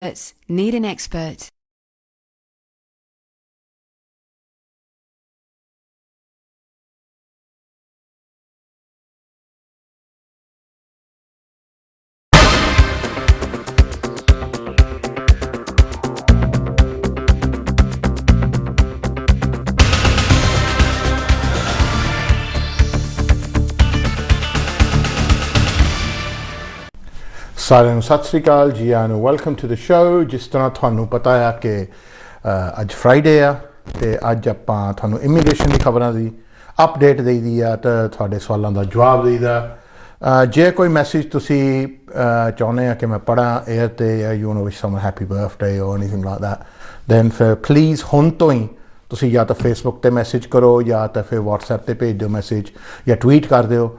Need an expert. ਸਾਰਿਆਂ ਨੂੰ ਸਤਿ ਸ਼੍ਰੀ ਅਕਾਲ ਜੀ ਆਇਆਂ ਨੂੰ ਵੈਲਕਮ ਟੂ ਦ ਸ਼ੋ। ਜਿਸ ਤਰ੍ਹਾਂ ਤੁਹਾਨੂੰ ਪਤਾ ਆ ਕਿ ਅੱਜ ਫਰਾਈਡੇ ਆ ਤੇ ਅੱਜ ਆਪਾਂ ਤੁਹਾਨੂੰ ਇਮੀਗ੍ਰੇਸ਼ਨ ਦੀ ਖਬਰਾਂ ਦੀ ਅਪਡੇਟ ਦੇਈਦੀ ਆ ਤੇ ਤੁਹਾਡੇ ਸਵਾਲਾਂ ਦਾ ਜਵਾਬ ਦੇਈਦਾ। ਜੇ ਕੋਈ ਮੈਸੇਜ ਤੁਸੀਂ ਚਾਹੁੰਦੇ ਆ ਕਿ ਮੈਂ ਪੜ੍ਹਾਂ 에ਅਰ ਤੇ ਜਾਂ you know wish summon happy birthday ਔਰ ਐਨੀਥਿੰਗ ਲਾਈਕ ਦੈਟ ਦੈਨ ਫਿਰ ਪਲੀਜ਼ ਹੁਣ ਤੋਂ ਹੀ ਤੁਸੀਂ ਜਾਂ ਤਾਂ ਫੇਸਬੁੱਕ ਤੇ ਮੈਸੇਜ ਕਰੋ ਜਾਂ ਤਾਂ ਫਿਰ ਵਟਸਐਪ ਤੇ ਭੇਜ ਦਿਓ ਮੈਸੇਜ ਜਾਂ ਟਵੀਟ ਕਰ ਦਿਓ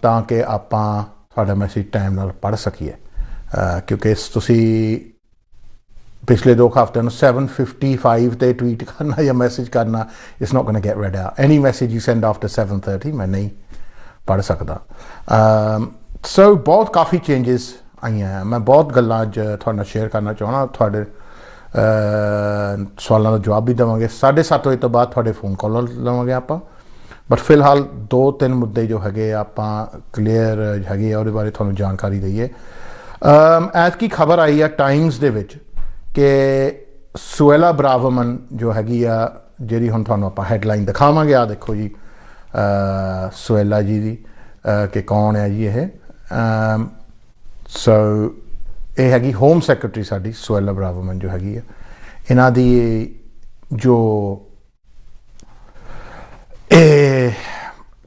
ਤਾਂ ਕਿ ਆਪਾਂ ਤੁਹਾਡਾ ਮੈਸੇਜ ਟਾਈਮ ਨਾਲ ਪੜ੍ਹ ਸਕੀਏ ਕਿਉਂਕਿ ਤੁਸੀਂ ਪਿਛਲੇ 2 ਹਫ਼ਤਿਆਂ ਨੂੰ 7:55 ਤੇ ਟਵੀਟ ਕਰਨਾ ਜਾਂ ਮੈਸੇਜ ਕਰਨਾ it's not going to get read out. Any message you send after 7:30 ਮੈਂ ਨਹੀਂ ਪੜ੍ਹ ਸਕਦਾ। ਸੋ ਬਹੁਤ ਕਾਫੀ ਚੇਂਜਸ ਆਈਆਂ। ਮੈਂ ਬਹੁਤ ਗੱਲਾਂ ਅੱਜ ਤੁਹਾਡੇ ਨਾਲ ਸ਼ੇਅਰ ਕਰਨਾ ਚਾਹੁੰਦਾ। ਤੁਹਾਡੇ ਸਵਾਲਾਂ ਦਾ ਜਵਾਬ ਵੀ ਦੇਵਾਂਗੇ। 7:30 ਵਜੇ ਤੋਂ ਬਾਅਦ ਤੁਹਾਡੇ ਫੋਨ ਕਾਲ ਲਵਾਂਗੇ ਆਪਾਂ। ਬਟ ਫਿਲਹਾਲ 2-3 ਮੁੱਦੇ ਜੋ ਹੈਗੇ ਆਪਾਂ ਕਲੀਅਰ ਹੈਗੇ ਆ ਉਹਦੇ ਬਾਰੇ ਤੁਹਾਨੂੰ ਜਾਣਕਾਰੀ ਦਈਏ। ਐਤਕੀ ਖਬਰ ਆਈ ਆ ਟਾਈਮਸ ਦੇ ਵਿੱਚ ਕਿ ਸੁਏਲਾ ਬਰਾਵਮਨ ਜੋ ਹੈਗੀ ਆ ਜਿਹੜੀ ਹੁਣ ਤੁਹਾਨੂੰ ਆਪਾਂ ਹੈਡਲਾਈਨ ਦਿਖਾਵਾਂਗੇ। ਆ ਦੇਖੋ ਜੀ ਸੁਏਲਾ ਜੀ ਦੀ ਕਿ ਕੌਣ ਹੈ ਜੀ ਇਹ। ਸੋ ਇਹ ਹੈਗੀ ਹੋਮ ਸੈਕਟਰੀ ਸਾਡੀ ਸੁਏਲਾ ਬਰਾਵਮਨ ਜੋ ਹੈਗੀ ਆ। ਇਹਨਾਂ ਦੀ ਜੋ ਇਹ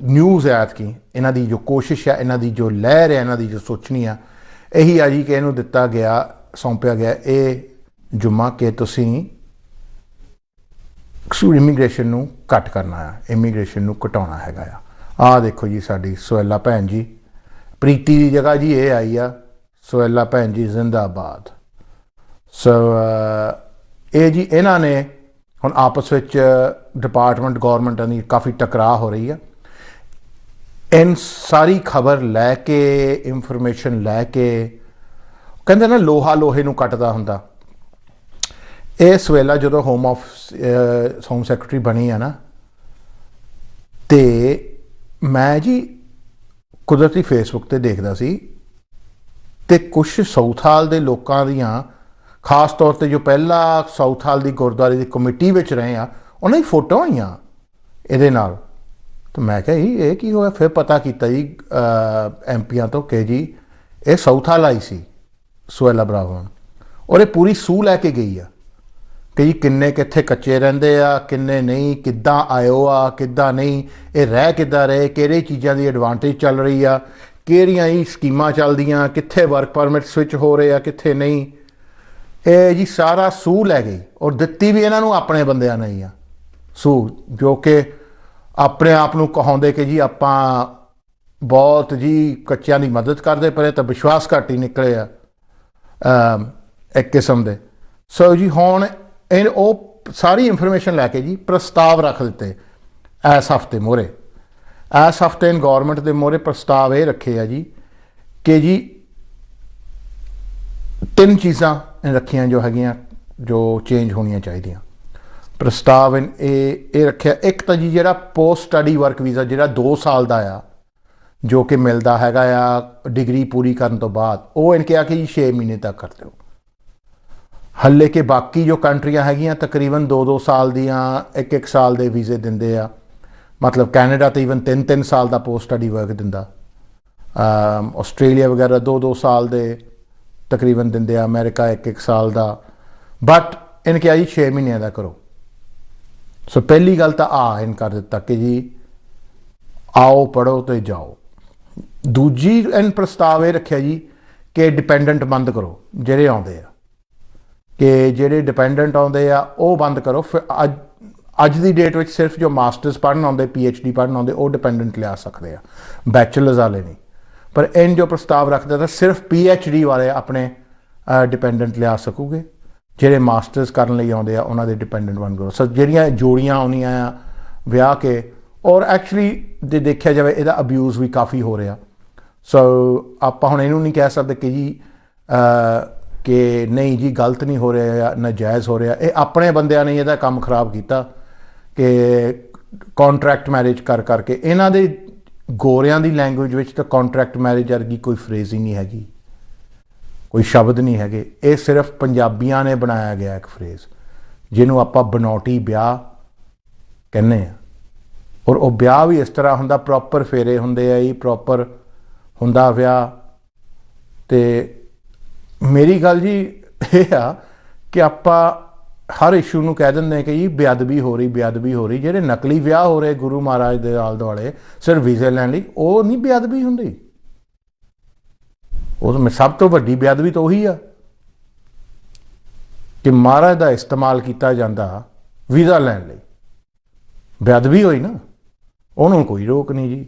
ਨਿਊਜ਼ ਹੈ ਐਤਕੀ ਇਹਨਾਂ ਦੀ ਜੋ ਕੋਸ਼ਿਸ਼ ਹੈ ਇਹਨਾਂ ਦੀ ਜੋ ਲਹਿਰ ਹੈ ਇਹਨਾਂ ਦੀ ਜੋ ਸੋਚਣੀ ਆ ਇਹੀ ਆ ਜੀ ਕਿ ਇਹਨੂੰ ਦਿੱਤਾ ਗਿਆ ਸੌਂਪਿਆ ਗਿਆ ਇਹ ਜੁਮਾ ਕਿ ਤੁਸੀਂ ਇਮੀਗ੍ਰੇਸ਼ਨ ਨੂੰ ਘੱਟ ਕਰਨਾ ਆ, ਇਮੀਗ੍ਰੇਸ਼ਨ ਨੂੰ ਘਟਾਉਣਾ ਹੈਗਾ ਆ। ਆਹ ਦੇਖੋ ਜੀ ਸਾਡੀ ਸੁਏਲਾ ਭੈਣ ਜੀ ਪ੍ਰੀਤੀ ਦੀ ਜਗ੍ਹਾ ਜੀ ਇਹ ਆਈ ਆ। ਸੁਏਲਾ ਭੈਣ ਜੀ ਜ਼ਿੰਦਾਬਾਦ। ਸੋ ਇਹ ਜੀ ਇਹਨਾਂ ਨੇ ਹੁਣ ਆਪਸ ਵਿੱਚ ਡਿਪਾਰਟਮੈਂਟ ਗੌਰਮੈਂਟਾਂ ਦੀ ਕਾਫੀ ਟਕਰਾਅ ਹੋ ਰਹੀ ਆ। ਇਨ ਸਾਰੀ ਖਬਰ ਲੈ ਕੇ ਇਨਫੋਰਮੇਸ਼ਨ ਲੈ ਕੇ ਕਹਿੰਦੇ ਨਾ ਲੋਹਾ ਲੋਹੇ ਨੂੰ ਕੱਟਦਾ ਹੁੰਦਾ। ਇਹ ਸੁਏਲਾ ਜਦੋਂ ਹੋਮ ਸੈਕਟਰੀ ਬਣੀ ਆ ਨਾ ਤੇ ਮੈਂ ਜੀ ਕੁਦਰਤੀ ਫੇਸਬੁੱਕ ਤੇ ਦੇਖਦਾ ਸੀ ਤੇ ਕੁਛ ਸਾਊਥ ਹਾਲ ਦੇ ਲੋਕਾਂ ਦੀਆਂ ਖਾਸ ਤੌਰ ਤੇ ਜੋ ਪਹਿਲਾਂ ਸਾਊਥ ਹਾਲ ਦੀ ਗੁਰਦੁਆਰੇ ਦੀ ਕਮੇਟੀ ਵਿੱਚ ਰਹੇ ਆ ਉਹਨਾਂ ਦੀ ਫੋਟੋਆਂ ਆਈਆਂ ਇਹਦੇ ਨਾਲ। ਤਾਂ ਮੈਂ ਕਿਹਾ ਜੀ ਇਹ ਕੀ ਹੋਇਆ। ਫਿਰ ਪਤਾ ਕੀਤਾ ਜੀ ਐਮਪੀਆਂ ਤੋਂ ਕਿ ਜੀ ਇਹ ਸਾਊਥ ਹਾਲ ਆਈ ਸੀ ਸੁਏਲਾ ਬਰਾਵਮਨ ਔਰ ਇਹ ਪੂਰੀ ਸੂਹ ਲੈ ਕੇ ਗਈ ਆ ਕਿ ਜੀ ਕਿੰਨੇ ਕਿੱਥੇ ਕੱਚੇ ਰਹਿੰਦੇ ਆ ਕਿੰਨੇ ਨਹੀਂ, ਕਿੱਦਾਂ ਆਇਓ ਆ ਕਿੱਦਾਂ ਨਹੀਂ, ਇਹ ਰਹਿ ਕਿੱਦਾਂ ਰਹੇ, ਕਿਹੜੇ ਚੀਜ਼ਾਂ ਦੀ ਐਡਵਾਂਟੇਜ ਚੱਲ ਰਹੀ ਆ, ਕਿਹੜੀਆਂ ਹੀ ਸਕੀਮਾਂ ਚੱਲਦੀਆਂ, ਕਿੱਥੇ ਵਰਕ ਪਰਮਿਟ ਸਵਿਚ ਹੋ ਰਹੇ ਆ ਕਿੱਥੇ ਨਹੀਂ। ਇਹ ਜੀ ਸਾਰਾ ਸੂਹ ਲੈ ਗਈ ਔਰ ਦਿੱਤੀ ਵੀ ਇਹਨਾਂ ਨੂੰ ਆਪਣੇ ਬੰਦਿਆਂ ਨੇ ਹੀ ਆ ਸੂਹ ਜੋ ਕਿ ਆਪਣੇ ਆਪ ਨੂੰ ਕਹਾਉਂਦੇ ਕਿ ਜੀ ਆਪਾਂ ਬਹੁਤ ਜੀ ਕੱਚਿਆਂ ਦੀ ਮਦਦ ਕਰਦੇ ਪਏ ਤਾਂ ਵਿਸ਼ਵਾਸ ਘੱਟ ਹੀ ਨਿਕਲੇ ਆ ਇੱਕ ਕਿਸਮ ਦੇ। ਸੋ ਜੀ ਹੁਣ ਉਹ ਸਾਰੀ ਇਨਫੋਰਮੇਸ਼ਨ ਲੈ ਕੇ ਜੀ ਪ੍ਰਸਤਾਵ ਰੱਖ ਦਿੱਤੇ ਇਸ ਹਫ਼ਤੇ ਮੋਹਰੇ। ਇਸ ਹਫ਼ਤੇ ਗੌਰਮੈਂਟ ਦੇ ਮੋਹਰੇ ਪ੍ਰਸਤਾਵ ਇਹ ਰੱਖੇ ਆ ਜੀ ਕਿ ਜੀ 3 ਚੀਜ਼ਾਂ ਰੱਖੀਆਂ ਜੋ ਹੈਗੀਆਂ ਜੋ ਚੇਂਜ ਹੋਣੀਆਂ ਚਾਹੀਦੀਆਂ। ਪ੍ਰਸਤਾਵ ਇਹ ਰੱਖਿਆ ਇੱਕ ਤਾਂ ਜੀ ਜਿਹੜਾ ਪੋਸਟ ਸਟੱਡੀ ਵਰਕ ਵੀਜ਼ਾ ਜਿਹੜਾ 2 ਸਾਲ ਦਾ ਆ ਜੋ ਕਿ ਮਿਲਦਾ ਹੈਗਾ ਆ ਡਿਗਰੀ ਪੂਰੀ ਕਰਨ ਤੋਂ ਬਾਅਦ ਉਹ ਇਹਨੇ ਕਿਹਾ ਕਿ ਜੀ 6 ਮਹੀਨੇ ਤੱਕ ਕਰ ਦਿਓ। ਹਾਲੇ ਕਿ ਬਾਕੀ ਜੋ ਕੰਟਰੀਆਂ ਹੈਗੀਆਂ ਤਕਰੀਬਨ 2-2 ਸਾਲ ਦੀਆਂ 1-1 ਸਾਲ ਦੇ ਵੀਜ਼ੇ ਦਿੰਦੇ ਆ। ਮਤਲਬ ਕੈਨੇਡਾ ਤਾਂ ਈਵਨ 3-3 ਸਾਲ ਦਾ ਪੋਸਟ ਸਟੱਡੀ ਵਰਕ ਦਿੰਦਾ। ਆਸਟ੍ਰੇਲੀਆ ਵਗੈਰਾ 2-2 ਸਾਲ ਦੇ ਤਕਰੀਬਨ ਦਿੰਦੇ ਆ। ਅਮਰੀਕਾ 1-1 ਸਾਲ ਦਾ। ਬਟ ਇਹਨੇ ਕਿਹਾ ਜੀ 6 ਮਹੀਨਿਆਂ ਦਾ ਕਰੋ। ਸੋ ਪਹਿਲੀ ਗੱਲ ਤਾਂ ਇਹਨ ਕਰ ਦਿੱਤਾ ਕਿ ਜੀ ਆਓ ਪੜ੍ਹੋ ਤੇ ਜਾਓ। ਦੂਜੀ ਇਹਨ ਪ੍ਰਸਤਾਵ ਇਹ ਰੱਖਿਆ ਜੀ ਕਿ ਡਿਪੈਂਡੈਂਟ ਬੰਦ ਕਰੋ ਜਿਹੜੇ ਆਉਂਦੇ ਆ ਕਿ ਜਿਹੜੇ ਡਿਪੈਂਡੈਂਟ ਆਉਂਦੇ ਆ ਉਹ ਬੰਦ ਕਰੋ। ਫਿਰ ਅੱਜ ਦੀ ਡੇਟ ਵਿੱਚ ਸਿਰਫ ਜੋ ਮਾਸਟਰਸ ਪੜ੍ਹਨ ਆਉਂਦੇ PhD ਪੜ੍ਹਨ ਆਉਂਦੇ ਉਹ ਡਿਪੈਂਡੈਂਟ ਲਿਆ ਸਕਦੇ ਆ, ਬੈਚਲਰਸ ਵਾਲੇ ਨਹੀਂ। ਪਰ ਇਹਨ ਜੋ ਪ੍ਰਸਤਾਵ ਰੱਖਦਾ ਤਾਂ ਸਿਰਫ PhD ਵਾਲੇ ਆਪਣੇ ਡਿਪੈਂਡੈਂਟ ਲਿਆ ਸਕੂਗੇ। ਜਿਹੜੇ ਮਾਸਟਰਸ ਕਰਨ ਲਈ ਆਉਂਦੇ ਆ ਉਹਨਾਂ ਦੇ ਡਿਪੈਂਡੈਂਟ ਬਣ ਕਰੋ। ਸੋ ਜਿਹੜੀਆਂ ਜੋੜੀਆਂ ਆਉਂਦੀਆਂ ਆ ਵਿਆਹ ਕੇ ਔਰ ਐਕਚੁਅਲੀ ਜੇ ਦੇਖਿਆ ਜਾਵੇ ਇਹਦਾ ਅਬਿਊਜ਼ ਵੀ ਕਾਫੀ ਹੋ ਰਿਹਾ। ਸੋ ਆਪਾਂ ਹੁਣ ਇਹਨੂੰ ਨਹੀਂ ਕਹਿ ਸਕਦੇ ਕਿ ਜੀ कि नहीं जी गलत नहीं हो रहा, नाजायज़ हो रहा। ये अपने बंदियां ने ਇਹਦਾ ਕੰਮ ਖਰਾਬ ਕੀਤਾ कि कॉन्ट्रैक्ट मैरिज कर करके। इन्हां दे गोरियां दी लैंगुएज विच तो कॉन्ट्रैक्ट मैरिज वर्गी कोई फ्रेज ही नहीं हैगी, कोई शब्द नहीं हैगे। ये सिर्फ पंजाबियां ने बनाया गया एक फ्रेज जिन्हों आपां बनौटी ब्याह कहने आ। और वह ब्याह भी इस तरह हुंदा, प्रॉपर फेरे हुंदे आ जी, प्रॉपर हुंदा विआह। ते मेरी गल जी ये आ कि आपां हर इशू नूं कह दिंदे कि जी बेअदबी हो रही, बेअदबी हो रही। जिहड़े नकली विआह हो रहे गुरु महाराज दे आले दुआले सिर्फ वीज़े लैण लई, वो नहीं बेअदबी हुंदी। वो सब तो वड्डी बेअदबी तो उही आ कि महाराज दा इस्तेमाल किया जाता वीज़ा लैण लई। बेअदबी होई ना, उन्होंने कोई रोक नहीं जी।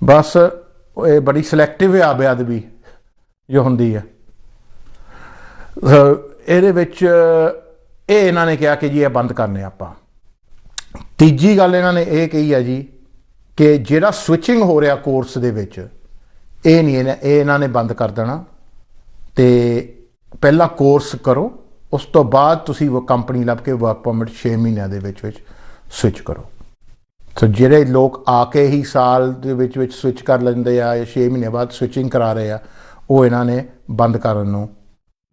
बस ये बड़ी सिलैक्टिव आ बेअदबी जो हुंदी है। ਇਹਦੇ ਵਿੱਚ ਇਹ ਇਹਨਾਂ ਨੇ ਕਿਹਾ कि जी ਇਹ ਬੰਦ ਕਰਨੇ ਆਪਾਂ। ਤੀਜੀ ਗੱਲ ਇਹਨਾਂ ਨੇ ਇਹ ਕਹੀ ਹੈ ਜੀ कि ਜਿਹੜਾ ਸਵਿਚਿੰਗ ਹੋ ਰਿਹਾ ਕੋਰਸ ਦੇ ਵਿੱਚ ਇਹ ਨਹੀਂ, ਇਹ ਇਹਨਾਂ ਨੇ ਬੰਦ ਕਰ ਦੇਣਾ। ਤੇ ਪਹਿਲਾਂ ਕੋਰਸ ਕਰੋ, ਉਸ ਤੋਂ ਬਾਅਦ ਤੁਸੀਂ ਉਹ ਕੰਪਨੀ ਲੱਭ ਕੇ ਵਰਕ ਪਰਮਿਟ 6 ਮਹੀਨਿਆਂ ਦੇ ਵਿੱਚ ਸਵਿਚ ਕਰੋ। ਸੋ ਜਿਹੜੇ ਲੋਕ ਆ ਕੇ ਹੀ ਸਾਲ ਦੇ ਵਿੱਚ ਸਵਿਚ ਕਰ ਲੈਂਦੇ ਆ ਜਾਂ 6 ਮਹੀਨੇ ਬਾਅਦ ਸਵਿਚਿੰਗ ਕਰਾ ਰਹੇ ਆ, ਉਹ ਇਹਨਾਂ ਨੇ ਬੰਦ ਕਰਨ ਨੂੰ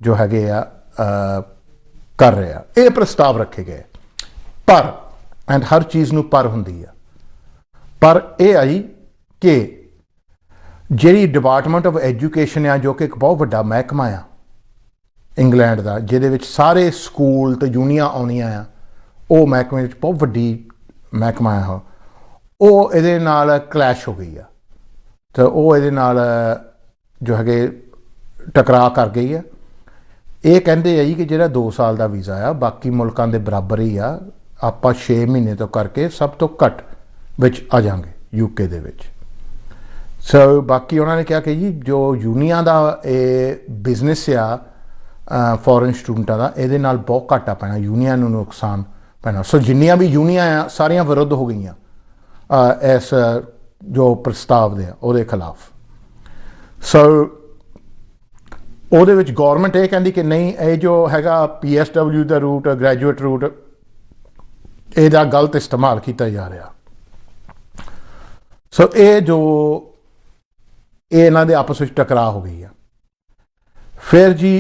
ਜੋ ਹੈਗੇ ਆ कर रहे हैं। ये प्रस्ताव रखे गए पर, एंड हर चीज़ नूं पर हुंदी है, पर यह आई कि जिहड़ी डिपार्टमेंट ऑफ एजुकेशन आ जो कि एक बहुत वड्डा महकमा आ इंग्लैंड का, जिहदे विच सारे स्कूल तो यूनियां आउणियां आ, वो महकमे विच बहुत वड्डी महकमा है, वो इहदे नाल क्लैश हो गई है। तो वो इहदे नाल जो है टकरा कर गई है। ये कहते हैं जी कि जो 2 साल का वीज़ा आ बाकी मुल्कों के बराबर ही आ, आप 6 महीने तो करके सब तो घट विच आ जाएंगे यूके दे विच। सो बाकी उन्होंने कहा कि जी जो यूनियन का ये बिजनेस आ फॉरेन स्टूडेंटा का, ये बहुत घाटा पैना, यूनियन नूं नुकसान पैना। सो जिन्नियां भी यूनियन आ सारियां विरुद्ध हो गई इस जो प्रस्ताव दे उहदे खिलाफ। सो ਉਹਦੇ ਵਿੱਚ ਗੌਰਮੈਂਟ ਇਹ ਕਹਿੰਦੀ ਕਿ ਨਹੀਂ, ਇਹ ਜੋ ਹੈਗਾ PSW ਦਾ ਰੂਟ, ਗ੍ਰੈਜੂਏਟ ਰੂਟ, ਇਹਦਾ ਗਲਤ ਇਸਤੇਮਾਲ ਕੀਤਾ ਜਾ ਰਿਹਾ। ਸੋ ਇਹ ਜੋ ਇਹਨਾਂ ਦੇ ਆਪਸ ਵਿੱਚ ਟਕਰਾਅ ਹੋ ਗਈ ਆ। ਫਿਰ ਜੀ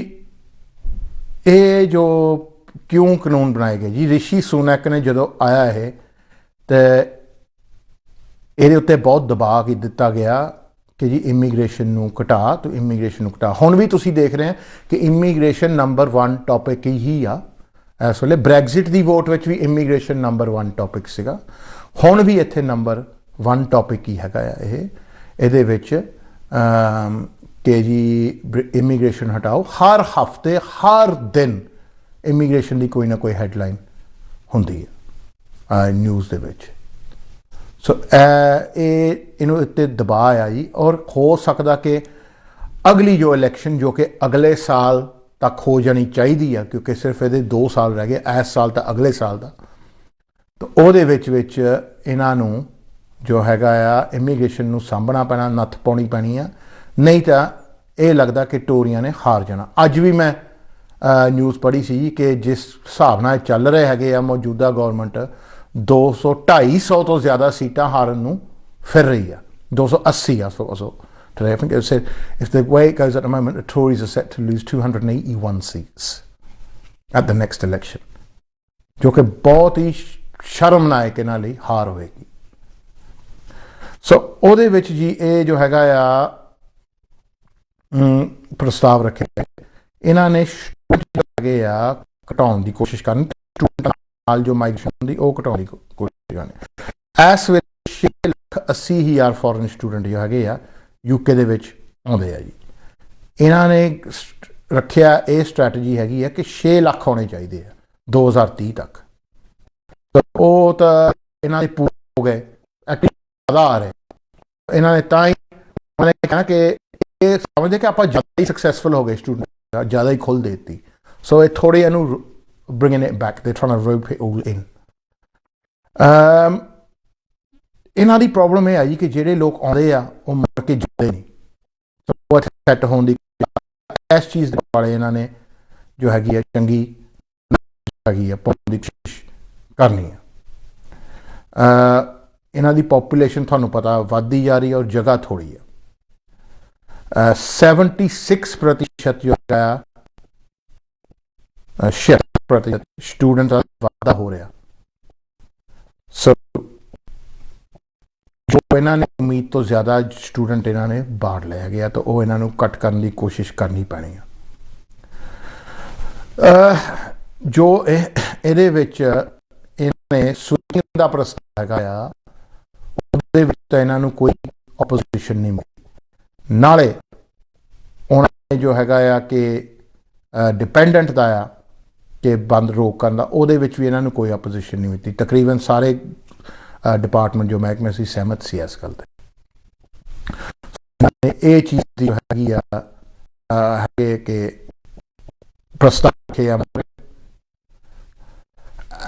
ਇਹ ਜੋ ਕਿਉਂ ਕਾਨੂੰਨ ਬਣਾਏ ਗਏ ਜੀ, ਰਿਸ਼ੀ ਸੁਨਕ ਨੇ ਜਦੋਂ ਆਇਆ ਇਹ ਤੇ ਇਹਦੇ ਉੱਤੇ ਬਹੁਤ ਦਬਾਅ ਕੀ ਦਿੱਤਾ ਗਿਆ कि जी इमीग्रेशन नूं घटा, तो इमीग्रेशन नूं घटा। हुण भी तुसीं देख रहे हैं कि इमीग्रेशन नंबर 1 टॉपिक ही आ इस वेले। ब्रैगजिट की वोट विच भी इमीग्रेशन नंबर 1 टॉपिक सीगा, हुण भी इत्थे नंबर 1 टॉपिक ही हैगा इहदे विच कि जी इमीग्रेशन हटाओ। हर हफ्ते हर दिन इमीग्रेशन की कोई ना कोई हैडलाइन हुंदी है न्यूज़ दे विच। सो इनू इत्ते दबाव आ जी। और हो सकता कि अगली जो इलैक्शन जो कि अगले साल तक हो जानी चाहिए है, क्योंकि सिर्फ ये 2 साल रह गए, इस साल तो अगले साल का, तो ਉਹਦੇ ਵਿੱਚ ਇਹਨਾਂ ਨੂੰ जो हैगा आ इमीग्रेशन नूं ਸਾਂਭਣਾ पैना, नत्थ पाउणी पैनी आ, नहीं तो ये लगता कि टोरियां ने हार जाना। अज भी मैं न्यूज़ पढ़ी सी कि जिस हिसाब नाल चल रहे हैगे आ मौजूदा गौरमेंट 200-250 तो ज़्यादा सीटां हारन नूं फिर रही है। 280 I think it said if the way it goes at the moment, the Tories are set to lose 281 seats at the next election, जो कि बहुत ही शर्मनाक इन्हां लई हार होएगी। सो ਉਹਦੇ ਵਿੱਚ जी ये जो हैगा आ प्रस्ताव रखे इन्हां ने हैगे आ घटाउण दी कोशिश करनी, स्टूडेंट जो माइग्रेशन होंदी वो घटाउण दी कोशिश करनी। इस वेले 6,80,000 फॉरन स्टूडेंट जो हैगे आ यूके दे विच आउंदे आ जी। इन्हां ने रखिया ये स्ट्रैटजी हैगी है कि 6 लाख होने चाहिए 2030 तक। तो वो तो इन्हां दे पूरे हो गए, ज़्यादा आ रहे इन्होंने तां ही कहना कि ये समझते कि आप ज़्यादा ही सक्सैसफुल हो गए, स्टूडेंट ज़्यादा ही खुल देती। सो ये थोड़े इनू bringing it back, they trying to rope it all in. इन्हां दी प्रॉब्लम यह आई कि जेडे लोग आउंदे आ वो मर के जाते नहीं, सैट होने की इस चीज़ दे वाले इन्होंने जो हैगी है चंगी हैगी है पाउण दी कोशिश करनी है। इन्हां दी पॉपूलेशन तुहानूं पता वधदी जा रही है और जगह थोड़ी है। 76% जो है 76% स्टूडेंट का वाधा हो रहा। सो जो इन्होंने उम्मीद तो ज़्यादा स्टूडेंट इन्होंने बाढ़ लिया गया तो वो इन्हों घट करने की कोशिश करनी पैनी है। जो ਇਹਦੇ ਵਿੱਚ इन्होंने स्विंग का प्रस्ताव हैगा ਉਹਦੇ ਵਿੱਚ ਤਾਂ ਇਹਨਾਂ ਨੂੰ ਕੋਈ ਆਪੋਜੀਸ਼ਨ ਨਹੀਂ ਮਿਲੀ। ਨਾਲੇ उन्होंने जो हैगा कि डिपेंडेंट का आ कि बंद रोक करना ਉਹਦੇ ਵਿੱਚ भी इन्हों कोई अपोजिशन नहीं मिली। तकरीबन सारे डिपार्टमेंट जो महकमे से सहमत सी इस गल ये चीज़ जो हैगी है कि प्रस्ताव रखे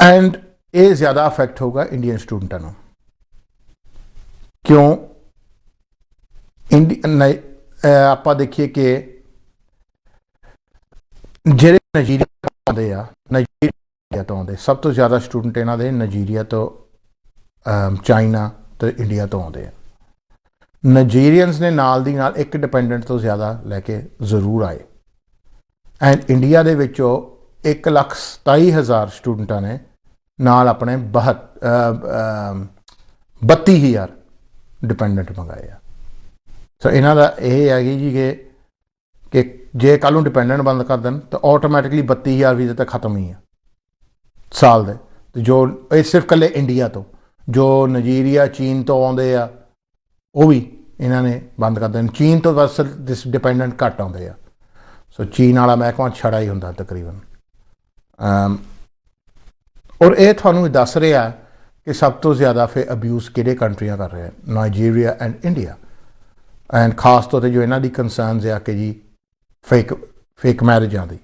एंड ये ज़्यादा अफेक्ट होगा इंडियन स्टूडेंटों को। क्यों आप देखिए कि ਜਿਹੜੇ नाइजीरिया आते आ नाइजीरिया तो आते सब तो ज़्यादा स्टूडेंट इन्हों के नाइजीरिया तो चाइना तो इंडिया तो आते हैं। नाइजीरीयंस ने नाल दी नाल एक डिपेंडेंट तो ज़्यादा लैके जरूर आए एंड इंडिया के विचों 1,27,000 स्टूडेंटा ने नाल अपने 32,000 डिपेंडेंट मंगाए। सो इन्हों का यह है जी कि जे कल डिपेंडेंट बंद कर दें तो ऑटोमैटिकली 32,000 वीज़े तो खत्म ही है साल दे। तो जो ये सिर्फ कल्ले इंडिया तो जो नाइजीरिया चीन तो आते आ वो भी इन्होंने बंद कर दें। चीन तो बस डिपेंडेंट घट आते हैं। सो चीन वाला महकमा छड़ा ही होंदा तकरीबन। और ये थानू दस रहा है कि सब तो ज़्यादा फिर अब्यूज़ किहड़े कंट्रियां कर रहे हैं, नाइजीरिया एंड इंडिया। एंड खास तौर पर जो इन्हों की कंसर्नस है कि जी फेक मैरिजां दी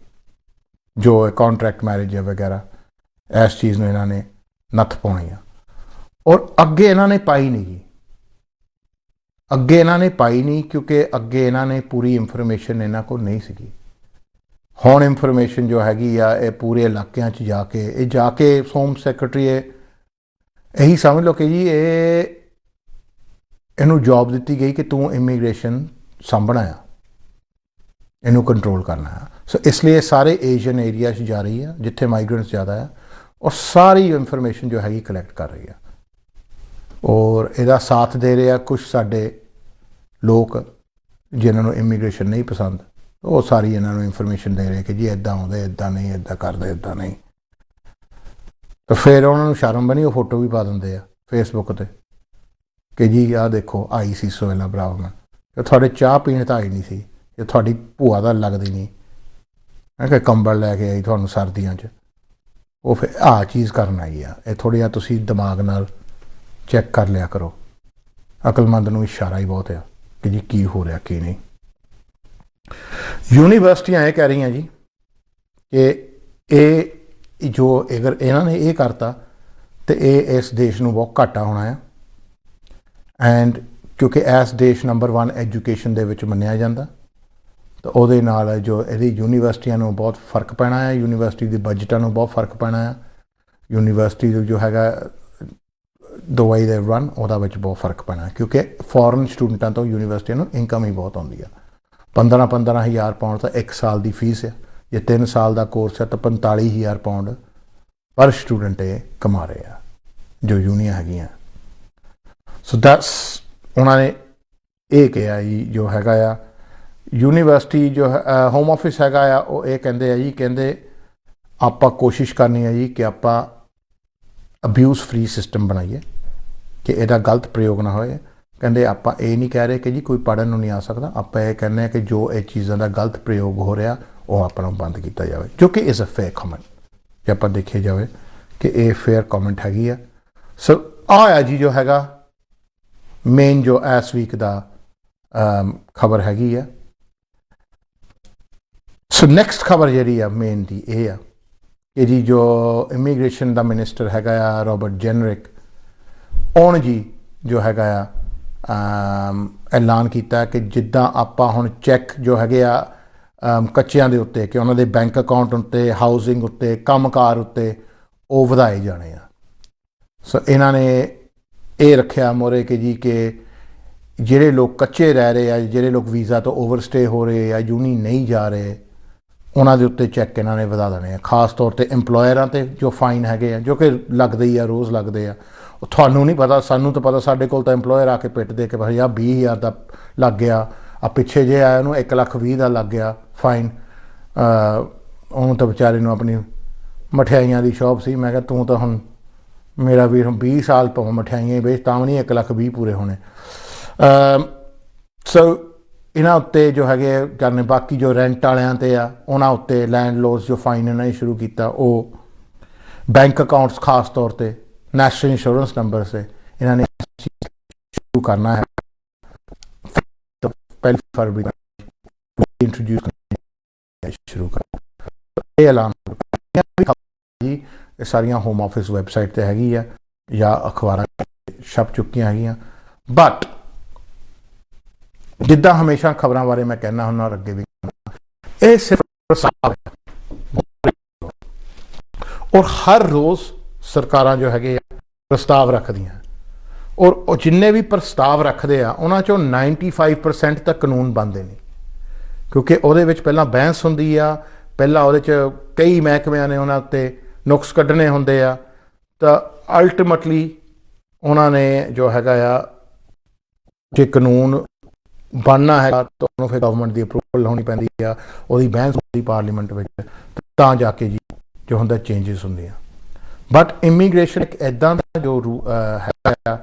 जो कॉन्ट्रैक्ट मैरिज है वगैरह इस चीज़ में इन्होंने नत्थ पाउणी है। और अगे इन्होंने पाई नहीं जी, अगे इन्होंने पाई नहीं क्योंकि अगे इन्होंने पूरी इंफॉर्मेशन इन्हों को नहीं सी। हुण इंफॉर्मेशन जो हैगी आ ये पूरे इलाकों जाके होम सैक्रटरी यही समझ लो कि जी इनू जॉब दी गई कि तू इमीग्रेशन सामभना आ, इनू कंट्रोल करना है। सो इसलिए सारे एशियन एरिया जा रही है जिथे माइग्रेंट्स ज़्यादा है और सारी इंफॉर्मेशन जो हैगी कलैक्ट कर रही है और इसका साथ दे रहे हैं कुछ साडे लोग जिन्होंने इमीग्रेशन नहीं पसंद, वो सारी इन्होंने इंफॉर्मेशन दे रहे कि जी इदा आते इदा नहीं इदा करते इदा नहीं। तो फिर उन्होंने शर्म बनी वो फोटो भी पा देंगे फेसबुक पर कि जी आ देखो आई सी सोहेला ब्राह्मण तो थोड़े चाह पीने तो आई नहीं सी, जो थोड़ी भूआ का लगती नहीं कि कंबल लैके आई थोड़ा सर्दियों वो फिर आ चीज़ करना आई है। ये थोड़ी जा तुसी दिमाग नाल चैक कर लिया करो। अकलमंद नूं इशारा ही बहुत है कि जी की हो रहा की नहीं। यूनीवर्सिटियां ये कह रही हैं जी कि ये जो अगर इन्होंने ये करता तो ये इस देश में बहुत घाटा होना है। एंड क्योंकि इस देश नंबर 1 एजुकेशन दे विच मन्निया जाता तो वो नाल जो यदि यूनीवर्सिटियां नूं बहुत फर्क पैना है, यूनीवर्सिटी के बजटां नूं बहुत फर्क पैना है, यूनीवर्सिटी जो हैगा दवाई दे रन वह बहुत फर्क पैना है क्योंकि फॉरन स्टूडेंटां तो यूनीवर्सिटियां नूं इनकम ही बहुत आती है। 15,000 पाउंड तो एक साल की फीस है, जे 3 साल का कोर्स है तो 45,000 पाउंड पर स्टूडेंट ये कमा रहे हैं जो यूनियां हैगियां। सो दैट्स उन्होंने ये कहा जी जो हैगा यूनीवर्सिटी जो होम ऑफिस हैगा वो ये कहते हैं जी कहते आपां कोशिश करनी है जी कि आपां अब्यूज़ फ्री सिस्टम बनाइए कि यदा गलत प्रयोग ना होए। कहते आपां ये नहीं कह रहे कि जी कोई पढ़न नहीं आ सकता, आपां ये कहने हैं कि जो ये चीज़ों का गलत प्रयोग हो रहा वो अपना बंद किया जाए, जो कि इज़ अ फेयर कॉमेंट जे आपां देखिए जाए कि ये फेयर कॉमेंट हैगी है। सो आ जी जो हैगा मेन जो इस वीक का खबर हैगी है। सो नैक्सट खबर जी मेन दी ये आ कि जी जो इमीग्रेशन का मिनिस्टर हैगा रॉबर्ट जेनरिक उन जी जो हैगा ऐलान किया कि जिद्दां आपां हुण चैक जो हैगे ਕੱਚਿਆਂ ਦੇ ਉੱਤੇ ਕਿ ਉਹਨਾਂ ਦੇ ਬੈਂਕ ਅਕਾਊਂਟ ਉੱਤੇ, ਹਾਊਸਿੰਗ ਉੱਤੇ, ਕੰਮਕਾਰ ਉੱਤੇ ਉਹ ਵਧਾਏ ਜਾਣੇ ਆ। ਸੋ ਇਹਨਾਂ ਨੇ ਇਹ ਰੱਖਿਆ ਮੋਰੇ ਕਿ ਜੀ ਕਿ ਜਿਹੜੇ ਲੋਕ ਕੱਚੇ ਰਹਿ ਰਹੇ ਆ, ਜਿਹੜੇ ਲੋਕ ਵੀਜ਼ਾ ਤੋਂ ਓਵਰਸਟੇ ਹੋ ਰਹੇ ਆ, ਯੂਨੀ ਨਹੀਂ ਜਾ ਰਹੇ, ਉਹਨਾਂ ਦੇ ਉੱਤੇ ਚੈੱਕ ਇਹਨਾਂ ਨੇ ਵਧਾ ਦੇਣੇ ਆ। ਖਾਸ ਤੌਰ 'ਤੇ ਇੰਪਲੋਇਰਾਂ 'ਤੇ ਜੋ ਫਾਈਨ ਹੈਗੇ ਆ, ਜੋ ਕਿ ਲੱਗਦੇ ਹੀ ਆ, ਰੋਜ਼ ਲੱਗਦੇ ਆ। ਉਹ ਤੁਹਾਨੂੰ ਨਹੀਂ ਪਤਾ, ਸਾਨੂੰ ਤਾਂ ਪਤਾ। ਸਾਡੇ ਕੋਲ ਤਾਂ ਇੰਪਲੋਇਰ ਆ ਕੇ ਪਿੱਟ ਦੇ ਕੇ ਭਾਈ ਆਹ 20,000 ਦਾ ਲੱਗ ਗਿਆ, ਆ ਪਿੱਛੇ ਜੇ ਆਇਆ ਉਹਨੂੰ 1,20,000 ਦਾ ਲੱਗ ਗਿਆ ਫਾਈਨ। ਉਹਨੂੰ ਤਾਂ ਵਿਚਾਰੇ ਨੂੰ ਆਪਣੀ ਮਠਿਆਈਆਂ ਦੀ ਸ਼ੌਪ ਸੀ। ਮੈਂ ਕਿਹਾ ਤੂੰ ਤਾਂ ਹੁਣ ਮੇਰਾ ਵੀਰ 20 ਸਾਲ ਭਾਵੇਂ ਮਠਿਆਈਆਂ ਹੀ ਵੇਚ ਤਾਂ ਵੀ ਨਹੀਂ 1,20,000 ਪੂਰੇ ਹੋਣੇ। ਸੋ ਇਹਨਾਂ ਉੱਤੇ ਜੋ ਹੈਗੇ ਕਰਨੇ। ਬਾਕੀ ਜੋ ਰੈਂਟ ਵਾਲਿਆਂ 'ਤੇ ਆ ਉਹਨਾਂ ਉੱਤੇ ਲੈਂਡਲੋਰਡਸ ਜੋ ਫਾਈਨ ਇਹਨਾਂ ਨੇ ਸ਼ੁਰੂ ਕੀਤਾ, ਉਹ ਬੈਂਕ ਅਕਾਊਂਟਸ ਖਾਸ ਤੌਰ 'ਤੇ, ਨੈਸ਼ਨਲ ਇੰਸ਼ੋਰੈਂਸ ਨੰਬਰ ਸੇ ਇਹਨਾਂ ਨੇ ਸ਼ੁਰੂ ਕਰਨਾ ਹੈ। ਪਹਿਲੀ ਫਰਵਰੀ ਇੰਟਰੋਡਿਊਸ ਸ਼ੁਰੂ ਕਰ ਇਹ ਐਲਾਨ ਜੀ। ਇਹ ਸਾਰੀਆਂ ਹੋਮ ਆਫਿਸ ਵੈਬਸਾਈਟ 'ਤੇ ਹੈਗੀ ਆ ਜਾਂ ਅਖਬਾਰਾਂ ਛਪ ਚੁੱਕੀਆਂ ਹੈਗੀਆਂ। ਬਟ ਜਿੱਦਾਂ ਹਮੇਸ਼ਾ ਖਬਰਾਂ ਬਾਰੇ ਮੈਂ ਕਹਿਣਾ ਹੁੰਦਾ, ਅੱਗੇ ਵੀ ਇਹ ਸਿਰਫ ਪ੍ਰਸਤਾਵ ਹੈ ਔਰ ਹਰ ਰੋਜ਼ ਸਰਕਾਰਾਂ ਜੋ ਹੈਗੇ ਆ ਪ੍ਰਸਤਾਵ ਰੱਖਦੀਆਂ ਔਰ ਉਹ ਜਿੰਨੇ ਵੀ ਪ੍ਰਸਤਾਵ ਰੱਖਦੇ ਆ ਉਹਨਾਂ 'ਚੋਂ 95% ਤਾਂ ਕਾਨੂੰਨ ਬਣਦੇ ਨਹੀਂ, ਕਿਉਂਕਿ ਉਹਦੇ ਵਿੱਚ ਪਹਿਲਾਂ ਬਹਿਸ ਹੁੰਦੀ ਆ, ਪਹਿਲਾਂ ਉਹਦੇ 'ਚ ਕਈ ਮਹਿਕਮਿਆਂ ਨੇ ਉਹਨਾਂ ਉੱਤੇ ਨੁਕਸ ਕੱਢਣੇ ਹੁੰਦੇ ਆ, ਤਾਂ ਅਲਟੀਮੇਟਲੀ ਉਹਨਾਂ ਨੇ ਜੋ ਹੈਗਾ ਆ ਜੇ ਕਾਨੂੰਨ ਬਣਨਾ ਹੈਗਾ ਤਾਂ ਉਹਨੂੰ ਫਿਰ ਗਵਰਨਮੈਂਟ ਦੀ ਅਪਰੂਵਲ ਹੋਣੀ ਪੈਂਦੀ ਆ, ਉਹਦੀ ਬਹਿਸ ਹੁੰਦੀ ਪਾਰਲੀਮੈਂਟ ਵਿੱਚ, ਤਾਂ ਜਾ ਕੇ ਜੀ ਜੋ ਹੁੰਦਾ ਚੇਂਜਸ ਹੁੰਦੀਆਂ। ਬਟ ਇਮੀਗ੍ਰੇਸ਼ਨ ਇੱਕ ਇੱਦਾਂ ਦਾ ਜੋ ਹੈਗਾ ਆ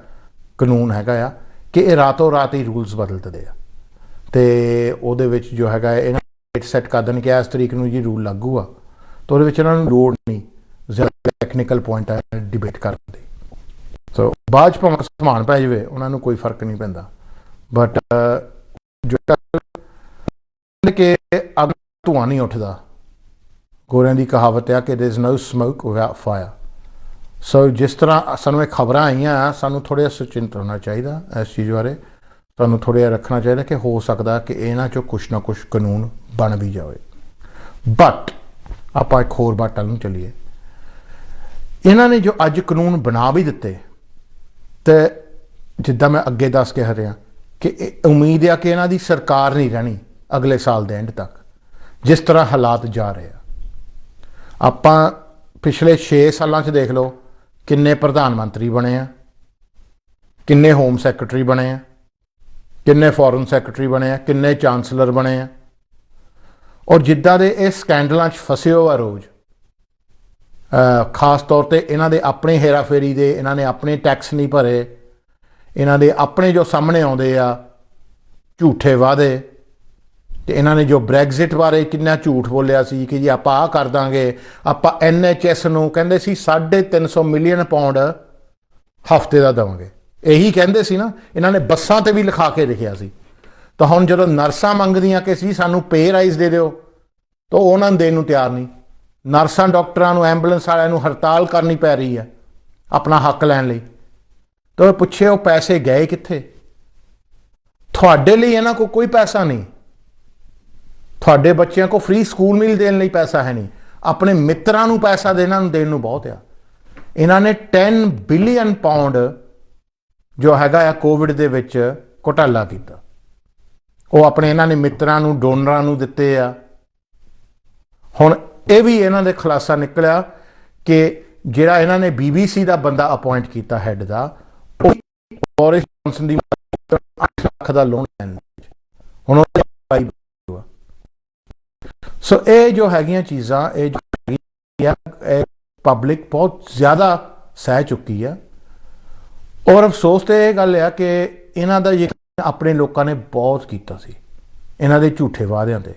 ਕਾਨੂੰਨ ਹੈਗਾ ਆ ਕਿ ਇਹ ਰਾਤੋਂ ਰਾਤ ਹੀ ਰੂਲਸ ਬਦਲ ਦਿੰਦੇ ਆ, ਅਤੇ ਉਹਦੇ ਵਿੱਚ ਜੋ ਹੈਗਾ ਇਹਨਾਂ ਡੇਟ ਸੈੱਟ ਕਰ ਦੇਣ ਕਿ ਇਸ ਤਰੀਕ ਨੂੰ ਜੀ ਰੂਲ ਲਾਗੂ ਆ, ਤਾਂ ਉਹਦੇ ਵਿੱਚ ਇਹਨਾਂ ਨੂੰ ਲੋੜ ਨਹੀਂ ਜ਼ਿਆਦਾ ਟੈਕਨੀਕਲ ਪੁਆਇੰਟ ਆ ਡਿਬੇਟ ਕਰਨ ਦੀ। ਸੋ ਬਾਅਦ 'ਚ ਭਾਵੇਂ ਸਮਾਨ ਪੈ ਜਾਵੇ ਉਹਨਾਂ ਨੂੰ ਕੋਈ ਫਰਕ ਨਹੀਂ ਪੈਂਦਾ। ਬਟ ਜੋ ਕਿ ਅੱਗ ਧੂੰਆਂ ਨਹੀਂ ਉੱਠਦਾ, ਗੋਰਿਆਂ ਦੀ ਕਹਾਵਤ ਆ ਕਿ there is no smoke without fire। ਸੋ ਜਿਸ ਤਰ੍ਹਾਂ ਸਾਨੂੰ ਇਹ ਖਬਰਾਂ ਆਈਆਂ, ਸਾਨੂੰ ਥੋੜ੍ਹਾ ਜਿਹਾ ਸੁਚਿੰਤ ਹੋਣਾ ਚਾਹੀਦਾ ਇਸ ਚੀਜ਼ ਬਾਰੇ, ਸਾਨੂੰ ਥੋੜ੍ਹਾ ਜਿਹਾ ਰੱਖਣਾ ਚਾਹੀਦਾ ਕਿ ਹੋ ਸਕਦਾ ਕਿ ਇਹਨਾਂ 'ਚੋਂ ਕੁਛ ਨਾ ਕੁਛ ਕਾਨੂੰਨ ਬਣ ਵੀ ਜਾਵੇ। ਬਟ ਆਪਾਂ ਇੱਕ ਹੋਰ ਬਾਟਾਂ ਨੂੰ ਚੱਲੀਏ। ਇਹਨਾਂ ਨੇ ਜੋ ਅੱਜ ਕਾਨੂੰਨ ਬਣਾ ਵੀ ਦਿੱਤੇ, ਅਤੇ ਜਿੱਦਾਂ ਮੈਂ ਅੱਗੇ ਦੱਸ ਕੇ ਹਟਿਆ ਕਿ ਉਮੀਦ ਆ ਕਿ ਇਹਨਾਂ ਦੀ ਸਰਕਾਰ ਨਹੀਂ ਰਹਿਣੀ ਅਗਲੇ ਸਾਲ ਦੇ ਐਂਡ ਤੱਕ, ਜਿਸ ਤਰ੍ਹਾਂ ਹਾਲਾਤ ਜਾ ਰਹੇ ਆ। ਆਪਾਂ ਪਿਛਲੇ 6 ਸਾਲਾਂ 'ਚ ਦੇਖ ਲਓ ਕਿੰਨੇ ਪ੍ਰਧਾਨ ਮੰਤਰੀ ਬਣੇ ਆ, ਕਿੰਨੇ ਹੋਮ ਸੈਕਟਰੀ ਬਣੇ ਆ, ਕਿੰਨੇ ਫੋਰਨ ਸੈਕਟਰੀ ਬਣੇ ਆ, ਕਿੰਨੇ ਚਾਂਸਲਰ ਬਣੇ ਆ, ਔਰ ਜਿੱਦਾਂ ਦੇ ਇਹ ਸਕੈਂਡਲਾਂ 'ਚ ਫਸੇ ਹੋ ਆ ਰੋਜ਼। ਖਾਸ ਤੌਰ 'ਤੇ ਇਹਨਾਂ ਦੇ ਆਪਣੇ ਹੇਰਾਫੇਰੀ ਦੇ, ਇਹਨਾਂ ਨੇ ਆਪਣੇ ਟੈਕਸ ਨਹੀਂ ਭਰੇ, ਇਹਨਾਂ ਦੇ ਆਪਣੇ ਜੋ ਸਾਹਮਣੇ ਆਉਂਦੇ ਆ ਝੂਠੇ ਵਾਅਦੇ, ਅਤੇ ਇਹਨਾਂ ਨੇ ਜੋ ਬ੍ਰੈਗਜ਼ਿਟ ਬਾਰੇ ਕਿੰਨਾ ਝੂਠ ਬੋਲਿਆ ਸੀ ਕਿ ਜੀ ਆਪਾਂ ਆਹ ਕਰ ਦਾਂਗੇ, ਆਪਾਂ NHS ਨੂੰ ਕਹਿੰਦੇ ਸੀ 350 ਮਿਲੀਅਨ ਪਾਉਂਡ ਹਫ਼ਤੇ ਦਾ ਦੇਵਾਂਗੇ, ਇਹੀ ਕਹਿੰਦੇ ਸੀ ਨਾ। ਇਹਨਾਂ ਨੇ ਬੱਸਾਂ 'ਤੇ ਵੀ ਲਿਖਾ ਕੇ ਲਿਖਿਆ ਸੀ। ਤਾਂ ਹੁਣ ਜਦੋਂ ਨਰਸਾਂ ਮੰਗਦੀਆਂ ਕਿ ਸੀ ਸਾਨੂੰ ਪੇ ਰਾਈਜ਼ ਦੇ ਦਿਓ, ਤਾਂ ਉਹਨਾਂ ਨੂੰ ਦੇਣ ਨੂੰ ਤਿਆਰ ਨਹੀਂ। ਨਰਸਾਂ, ਡਾਕਟਰਾਂ ਨੂੰ, ਐਂਬੂਲੈਂਸ ਵਾਲਿਆਂ ਨੂੰ ਹੜਤਾਲ ਕਰਨੀ ਪੈ ਰਹੀ ਹੈ ਆਪਣਾ ਹੱਕ ਲੈਣ ਲਈ। ਤਾਂ ਪੁੱਛੇ ਉਹ ਪੈਸੇ ਗਏ ਕਿੱਥੇ? ਤੁਹਾਡੇ ਲਈ ਇਹਨਾਂ ਕੋਲ ਕੋਈ ਪੈਸਾ ਨਹੀਂ, ਤੁਹਾਡੇ ਬੱਚਿਆਂ ਕੋਲ ਫ੍ਰੀ ਸਕੂਲ ਮੀਲ ਦੇਣ ਲਈ ਪੈਸਾ ਹੈ ਨਹੀਂ, ਆਪਣੇ ਮਿੱਤਰਾਂ ਨੂੰ ਪੈਸਾ ਦੇਣ ਨੂੰ ਬਹੁਤ ਆ। ਇਹਨਾਂ ਨੇ 10 ਬਿਲੀਅਨ ਪਾਉਂਡ ਜੋ ਹੈਗਾ ਆ ਕੋਵਿਡ ਦੇ ਵਿੱਚ ਘੁਟਾਲਾ ਕੀਤਾ, ਉਹ ਆਪਣੇ ਇਹਨਾਂ ਨੇ ਮਿੱਤਰਾਂ ਨੂੰ, ਡੋਨਰਾਂ ਨੂੰ ਦਿੱਤੇ ਆ। ਹੁਣ ਇਹ ਵੀ ਇਹਨਾਂ ਦੇ ਖੁਲਾਸਾ ਨਿਕਲਿਆ ਕਿ ਜਿਹੜਾ ਇਹਨਾਂ ਨੇ BBC ਦਾ ਬੰਦਾ ਅਪੁਆਇੰਟ ਕੀਤਾ ਹੈੱਡ ਦਾ, ਉਹ ਬੋਰਿਸ ਜੌਨਸਨ ਦੀ 8 ਲੱਖ ਦਾ ਲੋਨ ਲੈਣ ਹੁਣ ਉਹ। ਸੋ ਇਹ ਜੋ ਹੈਗੀਆਂ ਚੀਜ਼ਾਂ, ਇਹ ਜੋ ਹੈਗੀ ਪਬਲਿਕ ਬਹੁਤ ਜ਼ਿਆਦਾ ਸਹਿ ਚੁੱਕੀ ਆ। ਔਰ ਅਫਸੋਸ ਤੇ ਇਹ ਗੱਲ ਆ ਕਿ ਇਹਨਾਂ ਦਾ ਯਕੀਨ ਆਪਣੇ ਲੋਕਾਂ ਨੇ ਬਹੁਤ ਕੀਤਾ ਸੀ ਇਹਨਾਂ ਦੇ ਝੂਠੇ ਵਾਅਦਿਆਂ 'ਤੇ।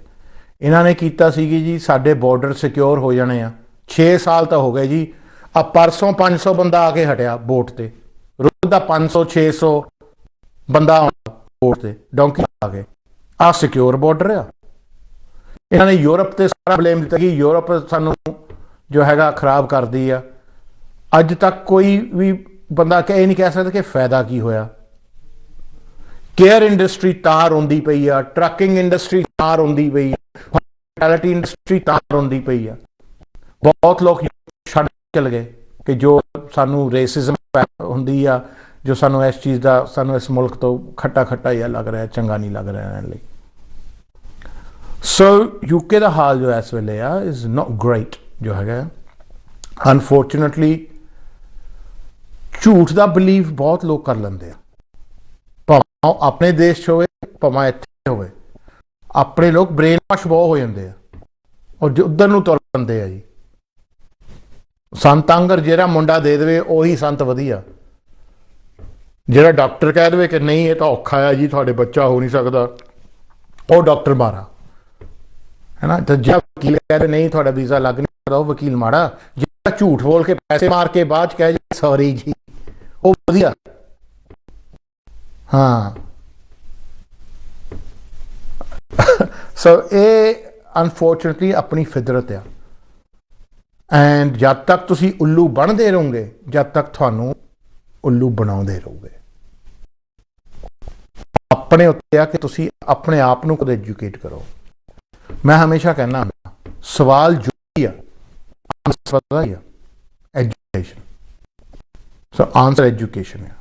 ਇਹਨਾਂ ਨੇ ਕੀਤਾ ਸੀ ਕਿ ਜੀ ਸਾਡੇ ਬਾਰਡਰ ਸਿਕਿਉਰ ਹੋ ਜਾਣੇ ਆ। 6 ਸਾਲ ਤਾਂ ਹੋ ਗਏ ਜੀ। ਆ ਪਰਸੋਂ 500 ਬੰਦਾ ਆ ਕੇ ਹਟਿਆ ਬੋਟ 'ਤੇ, ਰੋਜ਼ ਦਾ 500-600 ਬੰਦਾ ਬੋਟ 'ਤੇ ਡੌਂਕੀ ਆ ਕੇ। ਆਹ ਸਿਕਿਉਰ ਬਾਰਡਰ ਆ। ਇਹਨਾਂ ਨੇ ਯੂਰਪ 'ਤੇ ਸਾਰਾ ਬਲੇਮ ਦਿੱਤਾ ਕਿ ਯੂਰਪ ਸਾਨੂੰ ਜੋ ਹੈਗਾ ਖਰਾਬ ਕਰਦੀ ਆ। ਅੱਜ ਤੱਕ ਕੋਈ ਵੀ ਬੰਦਾ ਇਹ ਨਹੀਂ ਕਹਿ ਸਕਦਾ ਕਿ ਫਾਇਦਾ ਕੀ ਹੋਇਆ। ਕੇਅਰ ਇੰਡਸਟਰੀ ਤਾਂ ਰੋਂਦੀ ਪਈ ਆ, ਟਰੱਕਿੰਗ ਇੰਡਸਟਰੀ ਤਾਂ ਰੋਂਦੀ ਪਈ ਆ। ਹਸਪਿਟੈਲਿਟੀ ਇੰਡਸਟਰੀ ਤਾਂ ਰੋਂਦੀ ਪਈ ਆ। ਬਹੁਤ ਲੋਕ ਛੱਡ ਚਲ ਗਏ ਕਿ ਜੋ ਸਾਨੂੰ ਰੇਸਿਜ਼ਮ ਹੁੰਦੀ ਆ, ਜੋ ਸਾਨੂੰ ਇਸ ਚੀਜ਼ ਦਾ, ਸਾਨੂੰ ਇਸ ਮੁਲਕ ਤੋਂ ਖੱਟਾ ਖੱਟਾ ਜਿਹਾ ਲੱਗ ਰਿਹਾ, ਚੰਗਾ ਨਹੀਂ ਲੱਗ ਰਿਹਾ ਰਹਿਣ ਲਈ। ਸੋ ਯੂਕੇ ਦਾ ਹਾਲ ਜੋ ਇਸ ਵੇਲੇ ਆ ਇਜ਼ ਨੋਟ ਗ੍ਰੇਟ ਜੋ ਹੈਗਾ। ਅਨਫੋਰਚੂਨੇਟਲੀ ਝੂਠ ਦਾ ਬਿਲੀਵ ਬਹੁਤ ਲੋਕ ਕਰ ਲੈਂਦੇ ਆ, ਭਾਵੇਂ ਆਪਣੇ ਦੇਸ਼ 'ਚ ਹੋਵੇ ਭਾਵੇਂ ਇੱਥੇ ਹੋਵੇ। ਆਪਣੇ ਲੋਕ ਬ੍ਰੇਨ ਵਾਸ਼ ਬਹੁਤ ਹੋ ਜਾਂਦੇ ਆ ਔਰ ਉੱਧਰ ਨੂੰ ਤੁਰ ਪੈਂਦੇ ਆ ਜੀ। ਸੰਤ ਆਂਗਰ ਜਿਹੜਾ ਮੁੰਡਾ ਦੇ ਦੇਵੇ ਉਹੀ ਸੰਤ ਵਧੀਆ। ਜਿਹੜਾ ਡਾਕਟਰ ਕਹਿ ਦੇਵੇ ਕਿ ਨਹੀਂ ਇਹ ਤਾਂ ਔਖਾ ਆ ਜੀ, ਤੁਹਾਡੇ ਬੱਚਾ ਹੋ ਨਹੀਂ ਸਕਦਾ, ਉਹ ਡਾਕਟਰ ਮਾਰਾ ਹੈ ਨਾ। ਤਾਂ ਜਿਹੜਾ ਵਕੀਲ ਕਹਿ ਦੇ ਨਹੀਂ ਤੁਹਾਡਾ ਵੀਜ਼ਾ ਲੱਗ ਨਹੀਂ ਸਕਦਾ, ਉਹ ਵਕੀਲ ਮਾੜਾ। ਜਿਹੜਾ ਝੂਠ ਬੋਲ ਕੇ ਪੈਸੇ ਮਾਰ ਕੇ ਬਾਅਦ 'ਚ ਕਹਿ ਜੀ ਸੌਰੀ ਜੀ, ਉਹ ਵਧੀਆ। ਹਾਂ ਸੋ ਇਹ ਅਨਫੋਰਚੂਨੇਟਲੀ ਆਪਣੀ ਫਿਦਰਤ ਆ। ਐਂਡ ਜਦ ਤੱਕ ਤੁਸੀਂ ਉੱਲੂ ਬਣਦੇ ਰਹੋਗੇ, ਜਦ ਤੱਕ ਤੁਹਾਨੂੰ ਉੱਲੂ ਬਣਾਉਂਦੇ ਰਹੋਗੇ। ਆਪਣੇ ਉੱਤੇ ਆ ਕਿ ਤੁਸੀਂ ਆਪਣੇ ਆਪ ਨੂੰ ਕਦੇ ਐਜੂਕੇਟ ਕਰੋ। ਮੈਂ ਹਮੇਸ਼ਾ ਕਹਿੰਦਾ ਸਵਾਲ ਜੋ ਹੀ ਆ ਆਨਸਰ ਪਤਾ ਹੀ ਆ, ਐਜੂਕੇਸ਼ਨ। ਸੋ ਆਨਸਰ ਐਜੂਕੇਸ਼ਨ ਆ।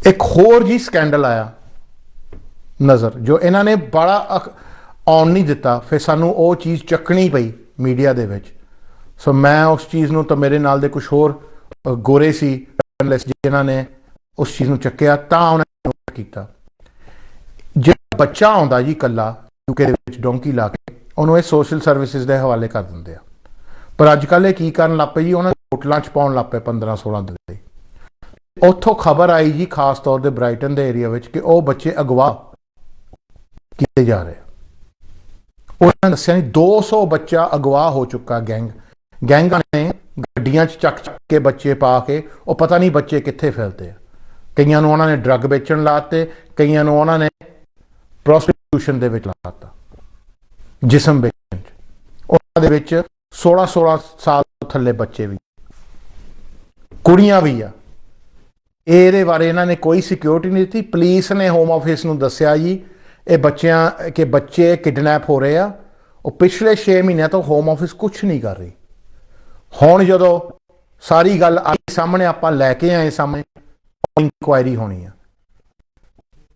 ਇੱਕ ਹੋਰ ਜੀ ਸਕੈਂਡਲ ਆਇਆ ਨਜ਼ਰ, ਜੋ ਇਹਨਾਂ ਨੇ ਬੜਾ ਆਉਣ ਨਹੀਂ ਦਿੱਤਾ, ਫਿਰ ਸਾਨੂੰ ਉਹ ਚੀਜ਼ ਚੱਕਣੀ ਪਈ ਮੀਡੀਆ ਦੇ ਵਿੱਚ। ਸੋ ਮੈਂ ਉਸ ਚੀਜ਼ ਨੂੰ, ਤਾਂ ਮੇਰੇ ਨਾਲ ਦੇ ਕੁਛ ਹੋਰ ਗੋਰੇ ਸੀ ਜਰਨਲਿਸਟ ਜਿਨ੍ਹਾਂ ਨੇ ਉਸ ਚੀਜ਼ ਨੂੰ ਚੱਕਿਆ, ਤਾਂ ਉਹਨਾਂ ਨੇ ਨੋਟ ਕੀਤਾ। ਜਿਹੜਾ ਬੱਚਾ ਆਉਂਦਾ ਜੀ ਇਕੱਲਾ ਯੂਕੇ ਦੇ ਵਿੱਚ ਡੋਂਕੀ ਲਾ ਕੇ, ਉਹਨੂੰ ਇਹ ਸੋਸ਼ਲ ਸਰਵਿਸਿਜ਼ ਦੇ ਹਵਾਲੇ ਕਰ ਦਿੰਦੇ ਆ। ਪਰ ਅੱਜ ਕੱਲ੍ਹ ਇਹ ਕੀ ਕਰਨ ਲੱਗ ਪਏ ਜੀ, ਉਹਨਾਂ ਦੇ ਹੋਟਲਾਂ 'ਚ ਪਾਉਣ ਲੱਗ ਪਏ 15-16 ਦਿਨ ਦੇ। ਉੱਥੋਂ ਖਬਰ ਆਈ ਜੀ ਖਾਸ ਤੌਰ 'ਤੇ ਬ੍ਰਾਈਟਨ ਦੇ ਏਰੀਆ ਵਿੱਚ ਕਿ ਉਹ ਬੱਚੇ ਅਗਵਾ ਕੀਤੇ ਜਾ ਰਹੇ। ਉਹਨਾਂ ਨੇ ਦੱਸਿਆ ਨਹੀਂ 200 ਬੱਚਾ ਅਗਵਾ ਹੋ ਚੁੱਕਾ। ਗੈਂਗਾਂ ਨੇ ਗੱਡੀਆਂ 'ਚ ਚੱਕ ਕੇ ਬੱਚੇ ਪਾ ਕੇ, ਉਹ ਪਤਾ ਨਹੀਂ ਬੱਚੇ ਕਿੱਥੇ ਫੈਲਦੇ ਆ। ਕਈਆਂ ਨੂੰ ਉਹਨਾਂ ਨੇ ਡਰੱਗ ਵੇਚਣ ਲਾਤੇ, ਕਈਆਂ ਨੂੰ ਉਹਨਾਂ ਨੇ ਪ੍ਰੋਸਟੀਟਿਊਸ਼ਨ ਦੇ ਵਿੱਚ ਲਾਤਾ, ਜਿਸਮ ਵੇਚਣ 'ਚ। ਉਹਨਾਂ ਦੇ ਵਿੱਚ 16 ਸਾਲ ਤੋਂ ਥੱਲੇ ਬੱਚੇ ਵੀ, ਕੁੜੀਆਂ ਵੀ ਆ। ਇਹਦੇ ਬਾਰੇ ਇਹਨਾਂ ਨੇ ਕੋਈ ਸਿਕਿਉਰਿਟੀ ਨਹੀਂ ਦਿੱਤੀ। ਪੁਲਿਸ ਨੇ ਹੋਮ ਆਫਿਸ ਨੂੰ ਦੱਸਿਆ ਜੀ ਇਹ ਬੱਚੇ ਕਿਡਨੈਪ ਹੋ ਰਹੇ ਆ। ਉਹ ਪਿਛਲੇ 6 ਮਹੀਨਿਆਂ ਤੋਂ ਹੋਮ ਆਫਿਸ ਕੁਛ ਨਹੀਂ ਕਰ ਰਹੀ। ਹੁਣ ਜਦੋਂ ਸਾਰੀ ਗੱਲ ਆਈ ਸਾਹਮਣੇ, ਆਪਾਂ ਲੈ ਕੇ ਆਏ ਸਾਹਮਣੇ, ਇਨਕੁਆਇਰੀ ਹੋਣੀ ਆ।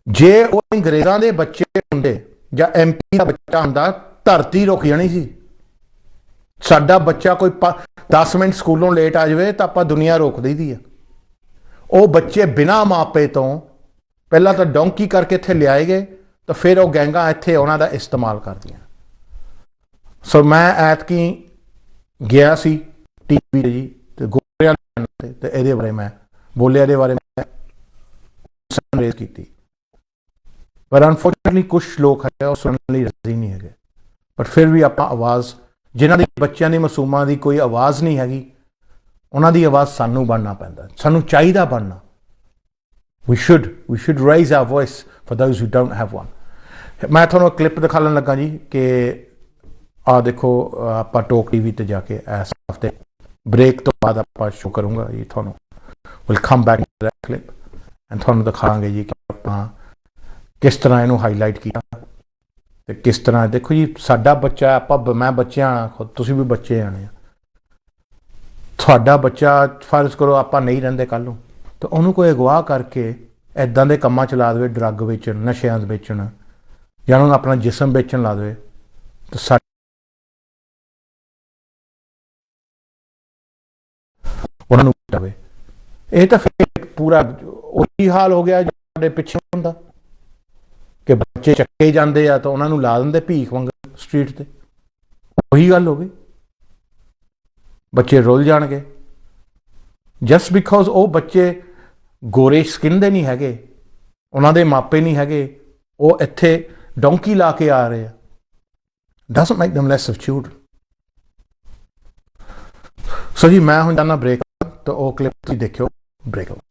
ਜੇ ਉਹ ਅੰਗਰੇਜ਼ਾਂ ਦੇ ਬੱਚੇ ਹੁੰਦੇ ਜਾਂ MP ਦਾ ਬੱਚਾ ਹੁੰਦਾ, ਧਰਤੀ ਰੁਕ ਜਾਣੀ ਸੀ। ਸਾਡਾ ਬੱਚਾ ਕੋਈ 10 ਮਿੰਟ ਸਕੂਲੋਂ ਲੇਟ ਆ ਜਾਵੇ ਤਾਂ ਆਪਾਂ ਦੁਨੀਆ ਰੋਕ ਦਈਦੀ ਆ। ਉਹ ਬੱਚੇ ਬਿਨਾਂ ਮਾਪੇ ਤੋਂ ਪਹਿਲਾਂ ਤਾਂ ਡੋਂਕੀ ਕਰਕੇ ਇੱਥੇ ਲਿਆਏ ਗਏ, ਤਾਂ ਫਿਰ ਉਹ ਗੈਂਗਾਂ ਇੱਥੇ ਉਹਨਾਂ ਦਾ ਇਸਤੇਮਾਲ ਕਰਦੀਆਂ। ਸੋ ਮੈਂ ਐਤਕੀ ਗਿਆ ਸੀ TV 'ਤੇ ਜੀ, ਤੇ ਗੋਰਿਆਂ ਤੇ ਇਹਦੇ ਬਾਰੇ ਮੈਂ ਬੋਲਿਆ, ਇਹਦੇ ਬਾਰੇ ਮੈਂ ਰੇਜ਼ ਕੀਤੀ। ਪਰ ਅਨਫੋਰਚੂਨੇਟਲੀ ਕੁਛ ਲੋਕ ਹੈ ਉਹ ਸੁਣਨ ਲਈ ਰਾਜ਼ੀ ਨਹੀਂ ਹੈਗੇ। ਬਟ ਫਿਰ ਵੀ ਆਪਾਂ ਆਵਾਜ਼, ਜਿਨ੍ਹਾਂ ਦੀ ਬੱਚਿਆਂ ਦੀ ਮਾਸੂਮਾਂ ਦੀ ਕੋਈ ਆਵਾਜ਼ ਨਹੀਂ ਹੈਗੀ, ਉਹਨਾਂ ਦੀ ਆਵਾਜ਼ ਸਾਨੂੰ ਬਣਨਾ ਪੈਂਦਾ, ਸਾਨੂੰ ਚਾਹੀਦਾ ਬਣਨਾ। We should raise our voice for those who don't have one. ਮੈਂ ਤੁਹਾਨੂੰ ਕਲਿੱਪ ਦਿਖਾਉਣ ਲੱਗਾ ਜੀ ਕਿ ਆਹ ਦੇਖੋ, ਆਪਾਂ ਟੋਕ TV ਤੇ ਜਾ ਕੇ ਇਸ ਹਫ਼ਤੇ ਬ੍ਰੇਕ ਤੋਂ ਬਾਅਦ ਆਪਾਂ ਸ਼ੋ ਕਰੂੰਗਾ ਜੀ ਤੁਹਾਨੂੰ। Will come back to that clip and ਤੁਹਾਨੂੰ ਦਿਖਾਵਾਂਗੇ ਜੀ ਕਿ ਆਪਾਂ ਕਿਸ ਤਰ੍ਹਾਂ ਇਹਨੂੰ ਹਾਈਲਾਈਟ ਕੀਤਾ ਤੇ ਕਿਸ ਤਰ੍ਹਾਂ। ਦੇਖੋ ਜੀ, ਸਾਡਾ ਬੱਚਾ, ਮੈਂ ਬੱਚਿਆਂ ਆਣਾ, ਖੁਦ ਤੁਸੀਂ ਵੀ ਬੱਚੇ ਆਣੇ ਆ। ਤੁਹਾਡਾ ਬੱਚਾ ਫਰਜ਼ ਕਰੋ ਆਪਾਂ ਨਹੀਂ ਰਹਿੰਦੇ ਕੱਲ੍ਹ ਨੂੰ, ਤਾਂ ਉਹਨੂੰ ਕੋਈ ਅਗਵਾ ਕਰਕੇ ਇੱਦਾਂ ਦੇ ਕੰਮਾਂ 'ਚ ਲਾ ਦੇਵੇ, ਡਰੱਗ ਵੇਚਣ, ਨਸ਼ਿਆਂ ਵੇਚਣ, ਜਾਂ ਉਹਨੂੰ ਆਪਣਾ ਜਿਸਮ ਵੇਚਣ ਲਾ ਦੇਵੇ, ਤਾਂ ਉਹਨਾਂ ਨੂੰ ਪਵੇ। ਇਹ ਤਾਂ ਫਿਰ ਪੂਰਾ ਉਹੀ ਹਾਲ ਹੋ ਗਿਆ ਸਾਡੇ ਪਿੱਛੇ ਹੁੰਦਾ ਕਿ ਬੱਚੇ ਚੱਕੇ ਜਾਂਦੇ ਆ ਤਾਂ ਉਹਨਾਂ ਨੂੰ ਲਾ ਦਿੰਦੇ ਭੀਖ ਮੰਗਣ ਸਟਰੀਟ ਤੇ। ਉਹੀ ਗੱਲ ਹੋ ਗਈ, ਬੱਚੇ ਰੁੱਲ ਜਾਣਗੇ ਜਸਟ ਬਿਕੋਜ਼ ਉਹ ਬੱਚੇ ਗੋਰੇ ਸਕਿਨ ਦੇ ਨਹੀਂ ਹੈਗੇ, ਉਹਨਾਂ ਦੇ ਮਾਪੇ ਨਹੀਂ ਹੈਗੇ, ਉਹ ਇੱਥੇ ਡੋਂਕੀ ਲਾ ਕੇ ਆ ਰਹੇ ਆ। Doesn't make them less of children. ਸੋ ਜੀ, ਮੈਂ ਹੁਣ ਜਾਣਾ ਬ੍ਰੇਕ, ਤਾਂ ਉਹ ਕਲਿੱਪ ਤੁਸੀਂ ਦੇਖਿਓ ਬ੍ਰੇਕ ਤੋਂ ਬਾਅਦ।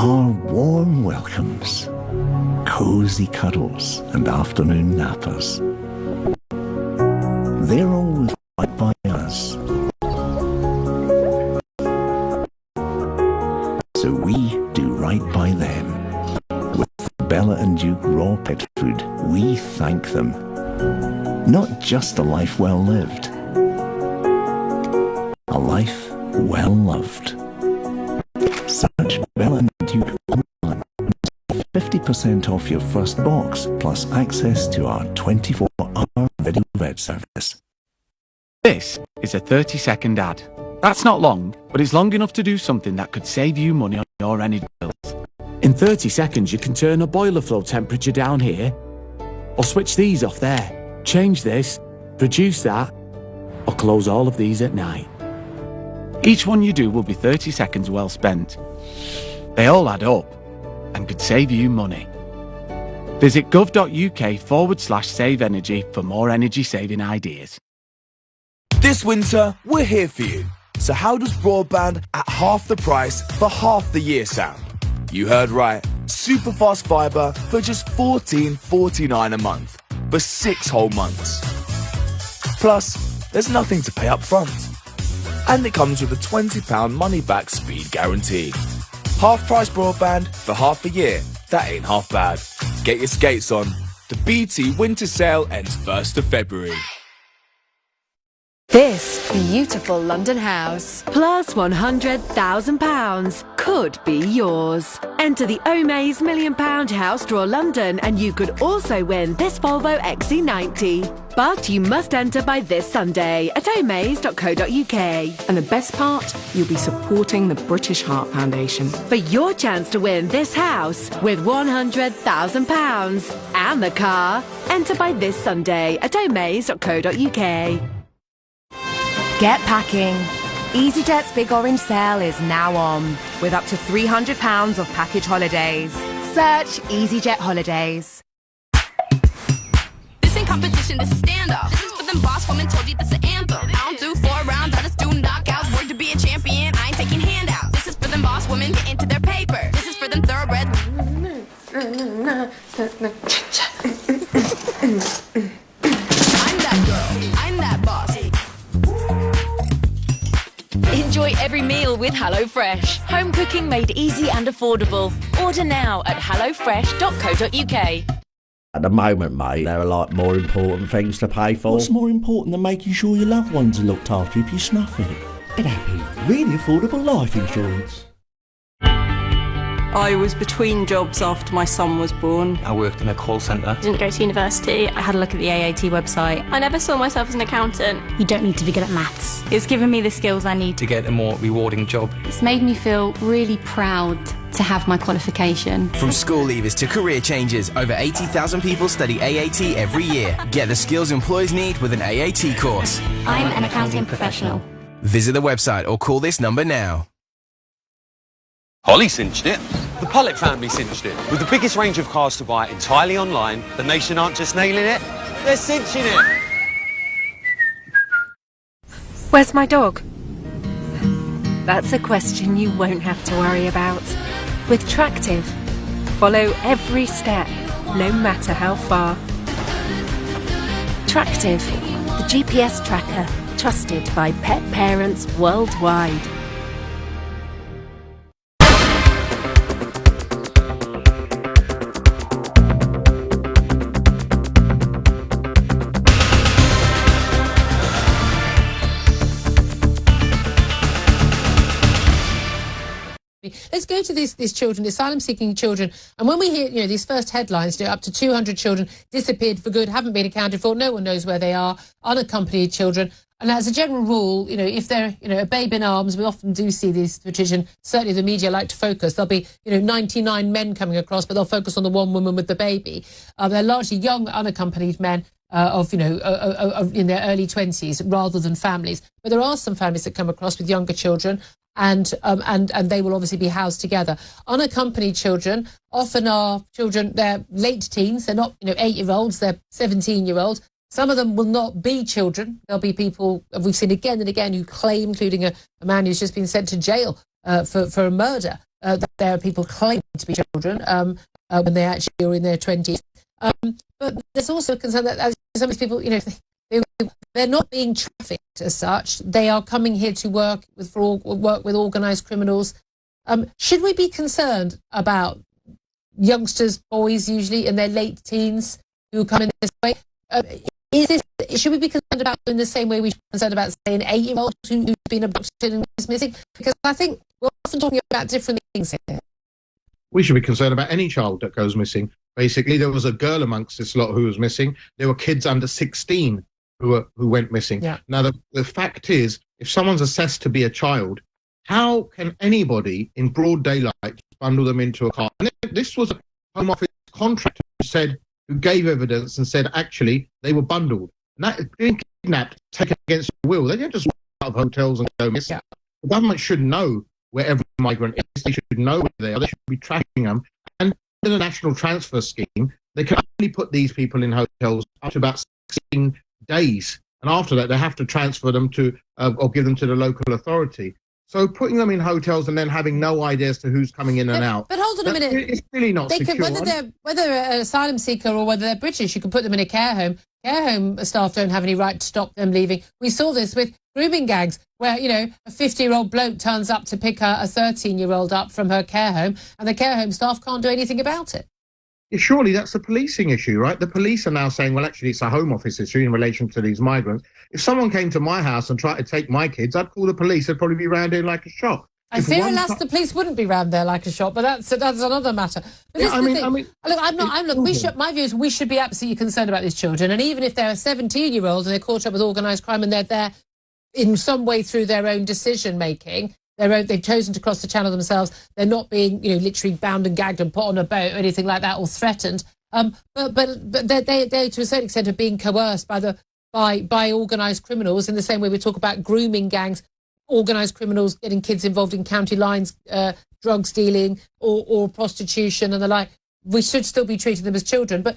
Our warm welcomes, cozy cosy cuddles and afternoon nappers. They're always right by us. So we do right by them. With Bella and Duke raw pet food, we thank them. Not just a life well lived, a life well loved. Search Bella and Duke online. 50% off your first box, plus access to our 24-hour video vet service. This is a 30-second ad. That's not long, but it's long enough to do something that could save you money on your energy bills. In 30 seconds, you can turn a boiler flow temperature down here, or switch these off there, change this, reduce that, or close all of these at night. Each one you do will be 30 seconds well spent. They all add up and could save you money. Visit gov.uk/save energy for more energy saving ideas. This winter, we're here for you. So how does broadband at half the price for half the year sound? You heard right. Super fast fibre for just $14.49 a month for 6 whole months. Plus, there's nothing to pay up front. And it comes with a £20 money-back speed guarantee. Half-price broadband for half a year. That ain't half bad. Get your skates on. The BT winter sale ends 1st of February. This beautiful London house, plus £100,000, could be yours. Enter the Omaze £1 Million House Draw London and you could also win this Volvo XC90. But you must enter by this Sunday at omaze.co.uk. And the best part, you'll be supporting the British Heart Foundation. For your chance to win this house with £100,000 and the car, enter by this Sunday at omaze.co.uk. Get packing. EasyJet's Big Orange Sale is now on, with up to £300 off package holidays. Search EasyJet Holidays. This ain't competition, this is standoff. This is for them boss women, told you this is an anthem. I don't do 4 rounds, I just do knockouts. Word to be a champion, I ain't taking handouts. This is for them boss women, get into their paper. This is for them thoroughbred. I'm that girl, I'm that boss. Enjoy every meal with HelloFresh. Home cooking made easy and affordable. Order now at hellofresh.co.uk. At the moment, mate, there are like more important things to pay for. What's more important than making sure your loved ones are looked after if you snuff it? Get happy. Really affordable life insurance. I was between jobs after my son was born. I worked in a call centre. Didn't go to university. I had a look at the AAT website. I never saw myself as an accountant. You don't need to be good at maths. It's given me the skills I need To get a more rewarding job. It's made me feel really proud to have my qualification. From school leavers to career changers, over 80,000 people study AAT every year. Get the skills employers need with an AAT course. I'm an accounting professional. Visit the website or call this number now. Holly cinched it. The Pollock family cinched it. With the biggest range of cars to buy entirely online, the nation aren't just nailing it, they're cinching it. Where's my dog? That's a question you won't have to worry about. With Tractive, follow every step, no matter how far. Tractive, the GPS tracker, trusted by pet parents worldwide. Let's go to these children, asylum-seeking children, and when we hear, these first headlines, up to 200 children disappeared for good, haven't been accounted for, no one knows where they are, unaccompanied children, and as a general rule, if they're, a babe in arms, we often do see these, Patricia, certainly the media like to focus. There'll be, 99 men coming across, but they'll focus on the one woman with the baby. They're largely young, unaccompanied men. In their early 20s rather than families. But there are some families that come across with younger children and they will obviously be housed together. Unaccompanied children often are children, they're late teens, they're not 8-year-olds, they're 17-year-olds. Some of them will not be children. There'll be people, we've seen again and again, who claim, including a man who's just been sent to jail for a murder, that there are people claiming to be children. when they actually are in their 20s. But there's also a concern that as some of these people, they're not being trafficked as such. They are coming here to work with organised criminals. Should we be concerned about youngsters, boys usually in their late teens who come in this way? Should we be concerned about in the same way we should be concerned about, say, an 8-year-old who's been abducted and is missing? Because I think we're often talking about different things here. We should be concerned about any child that goes missing. Basically, there was a girl amongst this lot who was missing. There were kids under 16 who went missing. Yeah. Now, the fact is, if someone's assessed to be a child, how can anybody in broad daylight bundle them into a car? And this was a Home Office contractor who gave evidence and said, actually, they were bundled. And that being kidnapped, taken against their will. They didn't just walk out of hotels and go missing. Yeah. The government should know where every migrant is. They should know where they are. They should be tracking them. And under the national transfer scheme, they can only put these people in hotels up to about 16 days. And after that, they have to transfer them to or give them to the local authority. So putting them in hotels and then having no idea as to who's coming in and out. But hold on a minute. It's really not secure. Whether an asylum seeker or whether they're British, you can put them in a care home. Care home staff don't have any right to stop them leaving. We saw this with grooming gangs where, a 50-year-old bloke turns up to pick a 13-year-old up from her care home and the care home staff can't do anything about it. Surely that's a policing issue, right? The police are now saying, well, actually, it's a Home Office issue in relation to these migrants. If someone came to my house and tried to take my kids, I'd call the police. They'd probably be round here like a shot. I fear, alas, the police wouldn't be round there like a shot, but that's another matter. But my view is we should be absolutely concerned about these children, and even if they're a 17-year-old and they're caught up with organised crime and they're there in some way through their own decision making. They've chosen to cross the channel themselves. They're not being, literally bound and gagged and put on a boat or anything like that, or threatened. But they to a certain extent are being coerced by organised criminals in the same way we talk about grooming gangs, organised criminals getting kids involved in county lines, drug stealing or prostitution and the like. We should still be treating them as children. But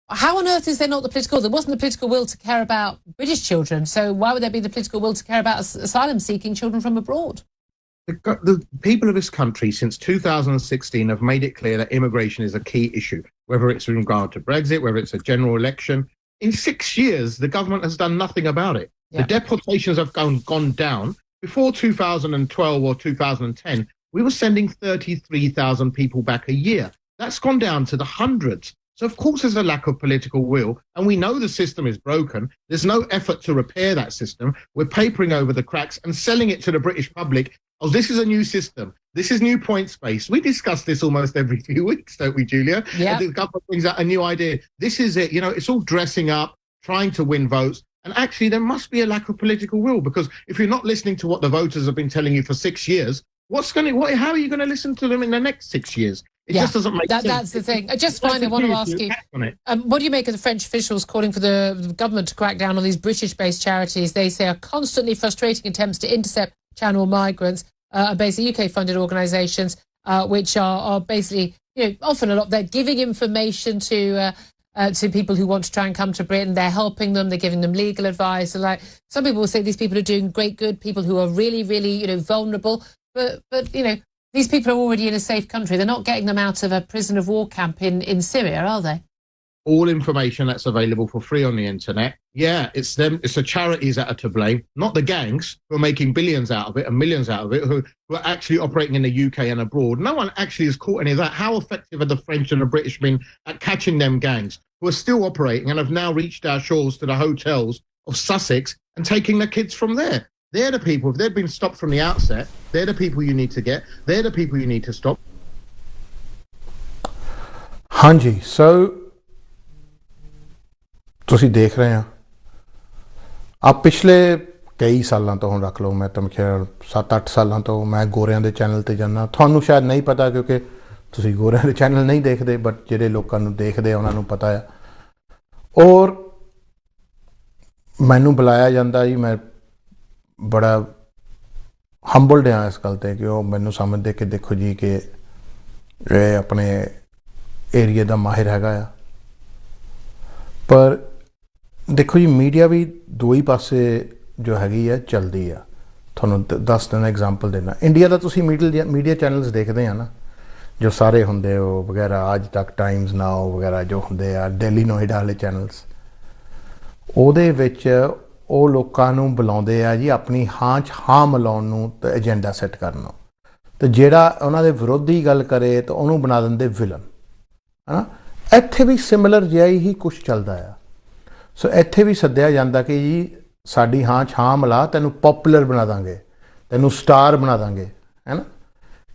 how on earth is there not the political will? There wasn't the political will to care about British children. So why would there be the political will to care about asylum-seeking children from abroad? The people of this country since 2016 have made it clear that immigration is a key issue, whether it's in regard to Brexit, whether it's a general election. In 6 years, the government has done nothing about it. Yeah. The deportations have gone down. Before 2012 or 2010, we were sending 33,000 people back a year. That's gone down to the hundreds. So, of course, there's a lack of political will, and we know the system is broken. There's no effort to repair that system. We're papering over the cracks and selling it to the British public. Oh, this is a new system. This is new point space. We discuss this almost every few weeks, don't we, Julia? Yeah. The government brings out a new idea. This is it. It's all dressing up, trying to win votes. And actually, there must be a lack of political will, because if you're not listening to what the voters have been telling you for 6 years, how are you going to listen to them in the next 6 years? It just doesn't make sense. That's the thing. I just finally want to ask you, what do you make of the French officials calling for the government to crack down on these British-based charities they say are constantly frustrating attempts to intercept channel migrants, basically UK-funded organisations, which are basically, often they're giving information to people who want to try and come to Britain. They're helping them. They're giving them legal advice. So, some people will say these people are doing great good, people who are really, really, vulnerable. But these people are already in a safe country. They're not getting them out of a prison of war camp in Syria, are they? All information that's available for free on the internet. Yeah, it's them. It's the charities that are to blame, not the gangs who are making billions out of it and millions out of it, who are actually operating in the UK and abroad. No one actually has caught any of that. How effective have the French and the British been at catching them gangs who are still operating and have now reached our shores to the hotels of Sussex and taking the kids from there? They're the people, if they'd been stopped from the outset, they're the people you need to get. They're the people you need to stop. ਹਾਂਜੀ ਸੋ ਤੁਸੀਂ ਦੇਖ ਰਹੇ ਆ ਆਪ ਪਿਛਲੇ ਕਈ ਸਾਲਾਂ ਤੋਂ ਹੁਣ ਰੱਖ ਲਓ ਮੈਂ ਤਾਂ ਖਿਆਲ 7-8 ਸਾਲਾਂ ਤੋਂ ਮੈਂ ਗੋਰਿਆਂ ਦੇ ਚੈਨਲ ਤੇ ਜਾਂਦਾ ਤੁਹਾਨੂੰ ਸ਼ਾਇਦ ਨਹੀਂ ਪਤਾ ਕਿਉਂਕਿ ਤੁਸੀਂ ਗੋਰਿਆਂ ਦੇ ਚੈਨਲ ਨਹੀਂ ਦੇਖਦੇ ਬਟ ਜਿਹੜੇ ਲੋਕਾਂ ਨੂੰ ਦੇਖਦੇ ਆ ਉਹਨਾਂ ਨੂੰ ਪਤਾ ਆ ਔਰ ਮੈਨੂੰ ਬੁਲਾਇਆ ਜਾਂਦਾ ਜੀ ਮੈਂ बड़ा हंबल्ड हाँ इस गल ते कि मैनू समझते कि देखो जी कि अपने एरिए का माहिर हैगा आ पर देखो जी मीडिया भी दो ही पासे जो हैगी है चलती है थोनों 10 दिन एग्जाम्पल देना इंडिया का तुसी मीडिया चैनल्स देखते हैं ना ਜੋ ਸਾਰੇ ਹੁੰਦੇ ਉਹ ਵਗੈਰਾ, ਅੱਜ ਤੱਕ, ਟਾਈਮਜ਼ ਨਾਓ ਵਗੈਰਾ ਜੋ ਹੁੰਦੇ ਆ, ਦਿੱਲੀ ਨੋਇਡਾ ਵਾਲੇ ਚੈਨਲਸ, ਉਹਦੇ ਵਿੱਚ ਉਹ ਲੋਕਾਂ ਨੂੰ ਬੁਲਾਉਂਦੇ ਆ ਜੀ ਆਪਣੀ ਹਾਂ 'ਚ ਹਾਂ ਮਿਲਾਉਣ ਨੂੰ ਤੇ ਏਜੰਡਾ ਸੈੱਟ ਕਰਨ ਨੂੰ, ਤੇ ਜਿਹੜਾ ਉਹਨਾਂ ਦੇ ਵਿਰੋਧੀ ਗੱਲ ਕਰੇ ਤਾਂ ਉਹਨੂੰ ਬਣਾ ਦਿੰਦੇ ਵਿਲਨ, ਹੈ ਨਾ। ਇੱਥੇ ਵੀ ਸਿਮਿਲਰ ਜਿਹਾ ਹੀ ਕੁਛ ਚੱਲਦਾ ਆ। ਸੋ ਇੱਥੇ ਵੀ ਸੱਦਿਆ ਜਾਂਦਾ ਕਿ ਜੀ ਸਾਡੀ ਹਾਂ 'ਚ ਹਾਂ ਮਿਲਾ, ਤੈਨੂੰ ਪੋਪੂਲਰ ਬਣਾ ਦਾਂਗੇ, ਤੈਨੂੰ ਸਟਾਰ ਬਣਾ ਦਾਂਗੇ, ਹੈ ਨਾ,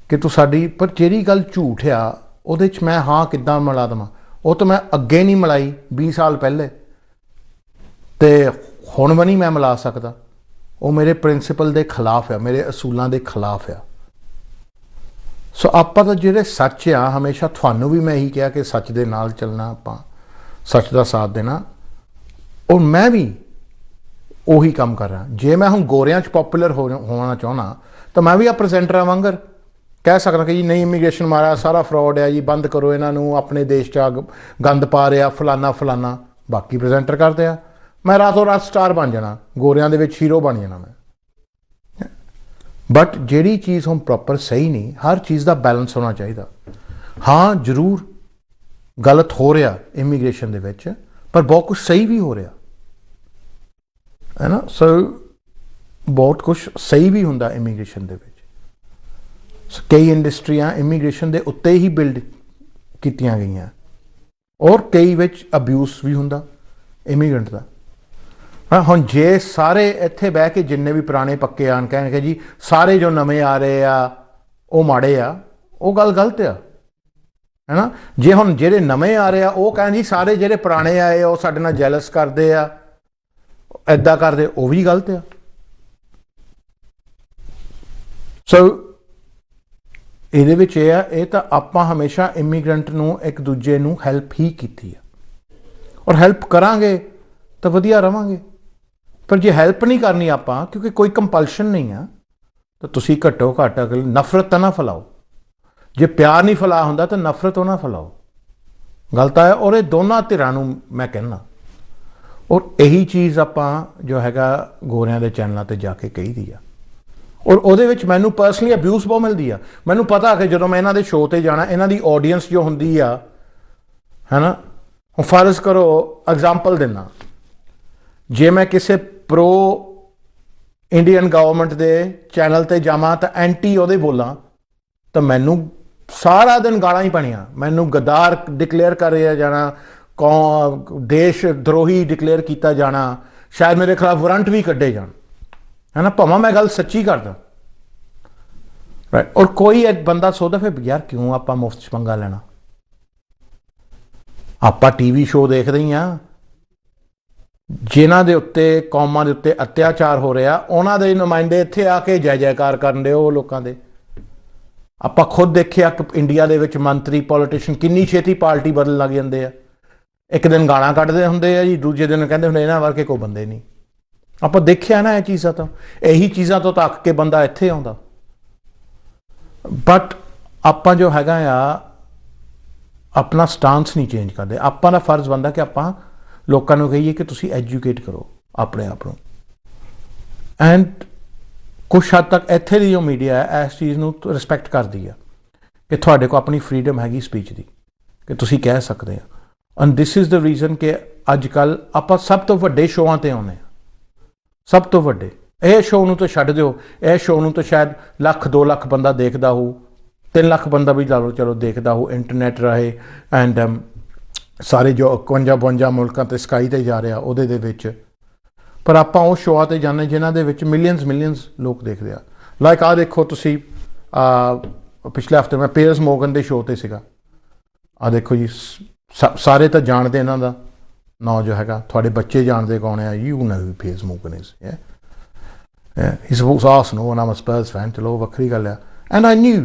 ਕਿ ਤੂੰ ਸਾਡੀ। ਪਰ ਜਿਹੜੀ ਗੱਲ ਝੂਠ ਆ ਉਹਦੇ 'ਚ ਮੈਂ ਹਾਂ ਕਿੱਦਾਂ ਮਿਲਾ ਦੇਵਾਂ? ਉਹ ਤਾਂ ਮੈਂ ਅੱਗੇ ਨਹੀਂ ਮਿਲਾਈ 20 ਸਾਲ ਪਹਿਲੇ, ਤੇ ਹੁਣ ਵੀ ਨਹੀਂ ਮੈਂ ਮਿਲਾ ਸਕਦਾ। ਉਹ ਮੇਰੇ ਪ੍ਰਿੰਸੀਪਲ ਦੇ ਖਿਲਾਫ ਆ, ਮੇਰੇ ਅਸੂਲਾਂ ਦੇ ਖਿਲਾਫ ਆ। ਸੋ ਆਪਾਂ ਤਾਂ ਜਿਹੜੇ ਸੱਚ ਆ, ਹਮੇਸ਼ਾ ਤੁਹਾਨੂੰ ਵੀ ਮੈਂ ਇਹੀ ਕਿਹਾ ਕਿ ਸੱਚ ਦੇ ਨਾਲ ਚੱਲਣਾ, ਆਪਾਂ ਸੱਚ ਦਾ ਸਾਥ ਦੇਣਾ। ਔਰ ਮੈਂ ਵੀ ਉਹੀ ਕੰਮ ਕਰ ਰਿਹਾ। ਜੇ ਮੈਂ ਹੁਣ ਗੋਰਿਆਂ 'ਚ ਪੋਪੂਲਰ ਹੋਣਾ ਚਾਹੁੰਦਾ ਤਾਂ ਮੈਂ ਵੀ ਆ ਪ੍ਰੈਜ਼ੈਂਟਰਾਂ ਵਾਂਗਰ ਕਹਿ ਸਕਦਾ ਕਿ ਜੀ ਨਹੀਂ, ਇਮੀਗ੍ਰੇਸ਼ਨ ਮਾਰਾ ਸਾਰਾ ਫਰੋਡ ਹੈ ਜੀ, ਬੰਦ ਕਰੋ ਇਹਨਾਂ ਨੂੰ, ਆਪਣੇ ਦੇਸ਼ 'ਚ ਗੰਦ ਪਾ ਰਿਹਾ ਫਲਾਨਾ ਫਲਾਨਾ। ਬਾਕੀ ਪ੍ਰੈਜ਼ੈਂਟਰ ਕਰਦੇ ਆ, ਮੈਂ ਰਾਤੋਂ ਰਾਤ ਸਟਾਰ ਬਣ ਜਾਣਾ, ਗੋਰਿਆਂ ਦੇ ਵਿੱਚ ਹੀਰੋ ਬਣ ਜਾਣਾ ਮੈਂ। ਬਟ ਜਿਹੜੀ ਚੀਜ਼ ਹੁਣ ਪ੍ਰੋਪਰ ਸਹੀ ਨਹੀਂ, ਹਰ ਚੀਜ਼ ਦਾ ਬੈਲੈਂਸ ਹੋਣਾ ਚਾਹੀਦਾ। ਹਾਂ ਜ਼ਰੂਰ ਗਲਤ ਹੋ ਰਿਹਾ ਇਮੀਗ੍ਰੇਸ਼ਨ ਦੇ ਵਿੱਚ, ਪਰ ਬਹੁਤ ਕੁਛ ਸਹੀ ਵੀ ਹੋ ਰਿਹਾ, ਹੈ ਨਾ। ਸੋ ਬਹੁਤ ਕੁਛ ਸਹੀ ਵੀ ਹੁੰਦਾ ਇਮੀਗ੍ਰੇਸ਼ਨ ਦੇ ਵਿੱਚ। ਸੋ ਕਈ ਇੰਡਸਟਰੀਆਂ ਇਮੀਗ੍ਰੇਸ਼ਨ ਦੇ ਉੱਤੇ ਹੀ ਬਿਲਡ ਕੀਤੀਆਂ ਗਈਆਂ, ਔਰ ਕਈ ਵਿੱਚ ਅਬਿਊਜ਼ ਵੀ ਹੁੰਦਾ ਇਮੀਗ੍ਰੈਂਟ ਦਾ। ਹੁਣ ਜੇ ਸਾਰੇ ਇੱਥੇ ਬਹਿ ਕੇ ਜਿੰਨੇ ਵੀ ਪੁਰਾਣੇ ਪੱਕੇ ਆਣ ਕਹਿਣਗੇ ਜੀ ਸਾਰੇ ਜੋ ਨਵੇਂ ਆ ਰਹੇ ਆ ਉਹ ਮਾੜੇ ਆ, ਉਹ ਗੱਲ ਗਲਤ ਆ, ਹੈ ਨਾ। ਜੇ ਹੁਣ ਜਿਹੜੇ ਨਵੇਂ ਆ ਰਹੇ ਆ ਉਹ ਕਹਿਣ ਜੀ ਸਾਰੇ ਜਿਹੜੇ ਪੁਰਾਣੇ ਆਏ ਉਹ ਸਾਡੇ ਨਾਲ ਜੈਲਸ ਕਰਦੇ ਆ, ਇੱਦਾਂ ਕਰਦੇ, ਉਹ ਵੀ ਗਲਤ ਆ। ਸੋ ਇਹਦੇ ਵਿੱਚ ਇਹ ਆ, ਇਹ ਤਾਂ ਆਪਾਂ ਹਮੇਸ਼ਾ ਇਮੀਗ੍ਰੈਂਟ ਨੂੰ ਇੱਕ ਦੂਜੇ ਨੂੰ ਹੈਲਪ ਹੀ ਕੀਤੀ ਆ, ਔਰ ਹੈਲਪ ਕਰਾਂਗੇ ਤਾਂ ਵਧੀਆ ਰਵਾਂਗੇ। ਪਰ ਜੇ ਹੈਲਪ ਨਹੀਂ ਕਰਨੀ ਆਪਾਂ, ਕਿਉਂਕਿ ਕੋਈ ਕੰਪਲਸ਼ਨ ਨਹੀਂ ਆ, ਤਾਂ ਤੁਸੀਂ ਘੱਟੋ ਘੱਟ ਅਗਲੇ ਨਫ਼ਰਤ ਤਾਂ ਨਾ ਫੈਲਾਓ। ਜੇ ਪਿਆਰ ਨਹੀਂ ਫੈਲਾ ਹੁੰਦਾ ਤਾਂ ਨਫ਼ਰਤ ਉਹ ਨਾ ਫੈਲਾਓ, ਗਲਤ ਹੈ। ਔਰ ਇਹ ਦੋਨਾਂ ਧਿਰਾਂ ਨੂੰ ਮੈਂ ਕਹਿੰਦਾ, ਔਰ ਇਹੀ ਚੀਜ਼ ਆਪਾਂ ਜੋ ਹੈਗਾ ਗੋਰਿਆਂ ਦੇ ਚੈਨਲਾਂ 'ਤੇ ਜਾ ਕੇ ਕਹੀਦੀ ਆ, ਔਰ ਉਹਦੇ ਵਿੱਚ ਮੈਨੂੰ ਪਰਸਨਲੀ ਅਬਿਊਜ਼ ਬਹੁਤ ਮਿਲਦੀ ਆ। ਮੈਨੂੰ ਪਤਾ ਕਿ ਜਦੋਂ ਮੈਂ ਇਹਨਾਂ ਦੇ ਸ਼ੋਅ 'ਤੇ ਜਾਣਾ, ਇਹਨਾਂ ਦੀ ਆਡੀਅנס ਜੋ ਹੁੰਦੀ ਆ, ਹੈ ਨਾ। ਹੁਣ ਫਰਜ਼ ਕਰੋ, ਐਗਜ਼ਾਮਪਲ ਦਿੰਦਾ, ਜੇ ਮੈਂ ਕਿਸੇ ਪ੍ਰੋ ਇੰਡੀਅਨ ਗਵਰਨਮੈਂਟ ਦੇ ਚੈਨਲ 'ਤੇ ਜਾਵਾਂ ਤਾਂ ਐਂਟੀ ਉਹਦੇ ਬੋਲਾਂ, ਤਾਂ ਮੈਨੂੰ ਸਾਰਾ ਦਿਨ ਗਾਲਾਂ ਹੀ ਪੈਣੀਆਂ। ਮੈਨੂੰ ਗੱਦਾਰ ਡਿਕਲੇਅਰ ਕਰਿਆ ਜਾਣਾ, ਦੇਸ਼ ਦਰੋਹੀ ਡਿਕਲੇਅਰ ਕੀਤਾ ਜਾਣਾ, ਸ਼ਾਇਦ ਮੇਰੇ ਖਿਲਾਫ ਵਾਰੰਟ ਵੀ ਕੱਢੇ ਜਾਣ, ਹੈ ਨਾ, ਭਾਵੇਂ ਮੈਂ ਗੱਲ ਸੱਚੀ ਕਰਦਾ, ਰਾਈਟ। ਔਰ ਕੋਈ ਇੱਕ ਬੰਦਾ ਸੋਚਦਾ ਫਿਰ ਯਾਰ ਕਿਉਂ ਆਪਾਂ ਮੁਫਤ 'ਚ ਪੰਗਾ ਲੈਣਾ? ਆਪਾਂ ਟੀਵੀ ਸ਼ੋਅ ਦੇਖਦੇ ਹੀ ਆ, ਜਿਨ੍ਹਾਂ ਦੇ ਉੱਤੇ ਕੌਮਾਂ ਦੇ ਉੱਤੇ ਅਤਿਆਚਾਰ ਹੋ ਰਿਹਾ, ਉਹਨਾਂ ਦੇ ਨੁਮਾਇੰਦੇ ਇੱਥੇ ਆ ਕੇ ਜੈ ਜੈਕਾਰ ਕਰਨ ਦੇ ਉਹ ਲੋਕਾਂ ਦੇ। ਆਪਾਂ ਖੁਦ ਦੇਖਿਆ ਕਿ ਇੰਡੀਆ ਦੇ ਵਿੱਚ ਮੰਤਰੀ ਪੋਲੀਟੀਸ਼ੀਅਨ ਕਿੰਨੀ ਛੇਤੀ ਪਾਰਟੀ ਬਦਲਣ ਲੱਗ ਜਾਂਦੇ ਆ। ਇੱਕ ਦਿਨ ਗਾਲਾਂ ਕੱਢਦੇ ਹੁੰਦੇ ਆ ਜੀ, ਦੂਜੇ ਦਿਨ ਕਹਿੰਦੇ ਹੁੰਦੇ ਇਹਨਾਂ ਵਰਗੇ ਕੋਈ ਬੰਦੇ ਨਹੀਂ। ਆਪਾਂ ਦੇਖਿਆ ਨਾ ਇਹ ਚੀਜ਼ਾਂ ਤੋਂ, ਇਹੀ ਚੀਜ਼ਾਂ ਤੋਂ ਤੱਕ ਕੇ ਬੰਦਾ ਇੱਥੇ ਆਉਂਦਾ। ਬਟ ਆਪਾਂ ਜੋ ਹੈਗਾ ਆ ਆਪਣਾ ਸਟਾਂਸ ਨਹੀਂ ਚੇਂਜ ਕਰਦੇ। ਆਪਾਂ ਦਾ ਫਰਜ਼ ਬਣਦਾ ਕਿ ਆਪਾਂ ਲੋਕਾਂ ਨੂੰ ਕਹੀਏ ਕਿ ਤੁਸੀਂ ਐਜੂਕੇਟ ਕਰੋ ਆਪਣੇ ਆਪ ਨੂੰ। ਐਂਡ ਕੁਛ ਹੱਦ ਤੱਕ ਇੱਥੇ ਦੀ ਜੋ ਮੀਡੀਆ ਹੈ ਇਸ ਚੀਜ਼ ਨੂੰ ਰਿਸਪੈਕਟ ਕਰਦੀ ਆ ਕਿ ਤੁਹਾਡੇ ਕੋਲ ਆਪਣੀ ਫਰੀਡਮ ਹੈਗੀ ਸਪੀਚ ਦੀ, ਕਿ ਤੁਸੀਂ ਕਹਿ ਸਕਦੇ ਆ। And this is the reason ਕਿ ਅੱਜ ਕੱਲ੍ਹ ਆਪਾਂ ਸਭ ਤੋਂ ਵੱਡੇ ਸ਼ੋਆਂ 'ਤੇ ਆਉਂਦੇ ਹਾਂ, ਸਭ ਤੋਂ ਵੱਡੇ। ਇਹ ਸ਼ੋਅ ਨੂੰ ਤਾਂ ਛੱਡ ਦਿਓ, ਇਹ ਸ਼ੋਅ ਨੂੰ ਤਾਂ ਸ਼ਾਇਦ 1-2 ਲੱਖ ਬੰਦਾ ਦੇਖਦਾ ਹੋਊ, 3 ਲੱਖ ਬੰਦਾ ਵੀ ਚਲੋ ਦੇਖਦਾ ਹੋਊ ਇੰਟਰਨੈਟ ਰਾਹੀਂ। ਐਂਡ ਸਾਰੇ ਜੋ 51-52 ਮੁਲਕਾਂ 'ਤੇ ਸਕਾਈ 'ਤੇ ਜਾ ਰਿਹਾ ਉਹਦੇ ਦੇ ਵਿੱਚ। ਪਰ ਆਪਾਂ ਉਹ ਸ਼ੋਆਂ 'ਤੇ ਜਾਂਦੇ ਜਿਨ੍ਹਾਂ ਦੇ ਵਿੱਚ ਮਿਲੀਅਨਸ ਲੋਕ ਦੇਖਦੇ ਆ। ਲਾਈਕ ਆਹ ਦੇਖੋ ਤੁਸੀਂ, ਪਿਛਲੇ ਹਫ਼ਤੇ ਮੈਂ ਪੀਅਰਸ ਮੋਰਗਨ ਦੇ ਸ਼ੋਅ 'ਤੇ ਸੀਗਾ। ਆਹ ਦੇਖੋ ਜੀ, ਸਾਰੇ ਤਾਂ ਜਾਣਦੇ ਇਹਨਾਂ ਦਾ ਨਾਂ ਜੋ ਹੈਗਾ, ਤੁਹਾਡੇ ਬੱਚੇ ਜਾਣਦੇ ਕੌਣ ਆ, you know who Piers Morgan is. He's Arsenal and I'm a Spurs fan, ਚਲੋ ਵੱਖਰੀ ਗੱਲ ਆ। And I knew,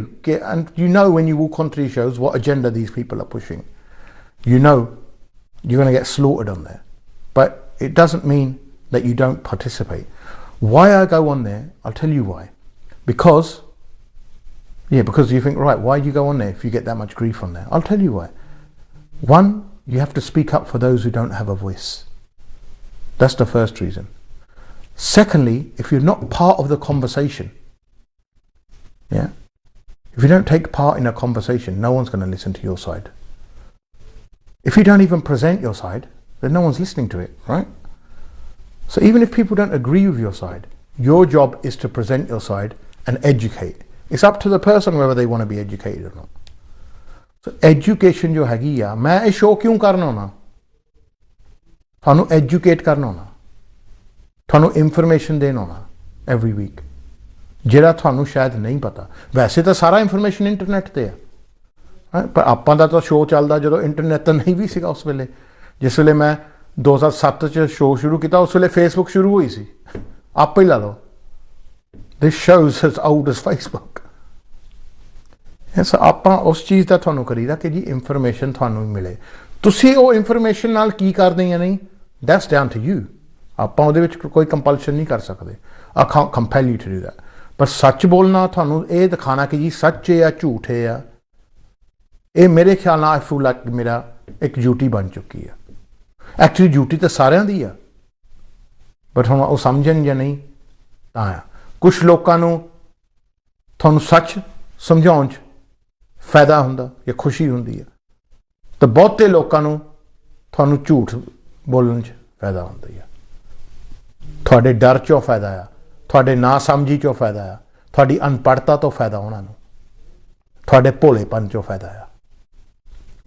and you know when you walk on 3 shows what agenda these people are pushing. You know you're going to get slaughtered on there. But it doesn't mean that you don't participate. Why I go on there, I'll tell you why. Because you think, right, why do you go on there if you get that much grief on there? I'll tell you why. One, you have to speak up for those who don't have a voice. That's the first reason. Secondly, if you're not part of the conversation, If you don't take part in a conversation, no one's going to listen to your side. If you don't even present your side, then no one's listening to it, right? So even if people don't agree with your side, your job is to present your side and educate. It's up to the person whether they want to be educated or not. So education जो हैगी आ, मैं ये show क्यों करना होना? थानू educate करना होना, थानू information देना होना every week, ਜਿਹੜਾ थानू शायद नहीं पता. वैसे तो सारा information इंटरनेट ते है, पर आपां दा तो शो चलदा जदों इंटरनेट तो नहीं भी सीगा उस वेले. जिस वेले मैं 2007 च शो शुरू किया उस वेले फेसबुक शुरू हुई सी. आप ही ला लो, this shows as old as Facebook. ਆਪਾਂ उस चीज़ का थानू करीदा कि जी इंफॉर्मेशन थानू मिले. तुसी वो इंफॉर्मेशन नाल की करदे या नहीं, दैट्स डाउन टू यू. ਆਪਾਂ ਉਹਦੇ ਵਿੱਚ कोई कंपल्शन नहीं कर सकते. I can't compel you to do that. पर सच बोलना, थानू ये दिखाना कि जी सच है या झूठ है, ये मेरे ख्याल नाल आई फील लाइक मेरा एक ड्यूटी बन चुकी है. एक्चुअली ड्यूटी तो सारिਆਂ ਦੀ ਆ, बट हम वो समझन या नहीं ਤਾਂ ਆ. कुछ लोगों ਨੂੰ थानू सच समझाउण च फायदा हुंदा या खुशी हुंदी है, तो बहुते लोगों ਨੂੰ थानू झूठ बोलण च फायदा हुंदा है. ਤੁਹਾਡੇ डर चों फायदा आ, ਤੁਹਾਡੇ ना समझी चों फायदा आ, ਤੁਹਾਡੀ अनपढ़ता तो फायदा ਉਹਨਾਂ ਨੂੰ, ਤੁਹਾਡੇ ਭੋਲੇਪਨ चों फायदा आ.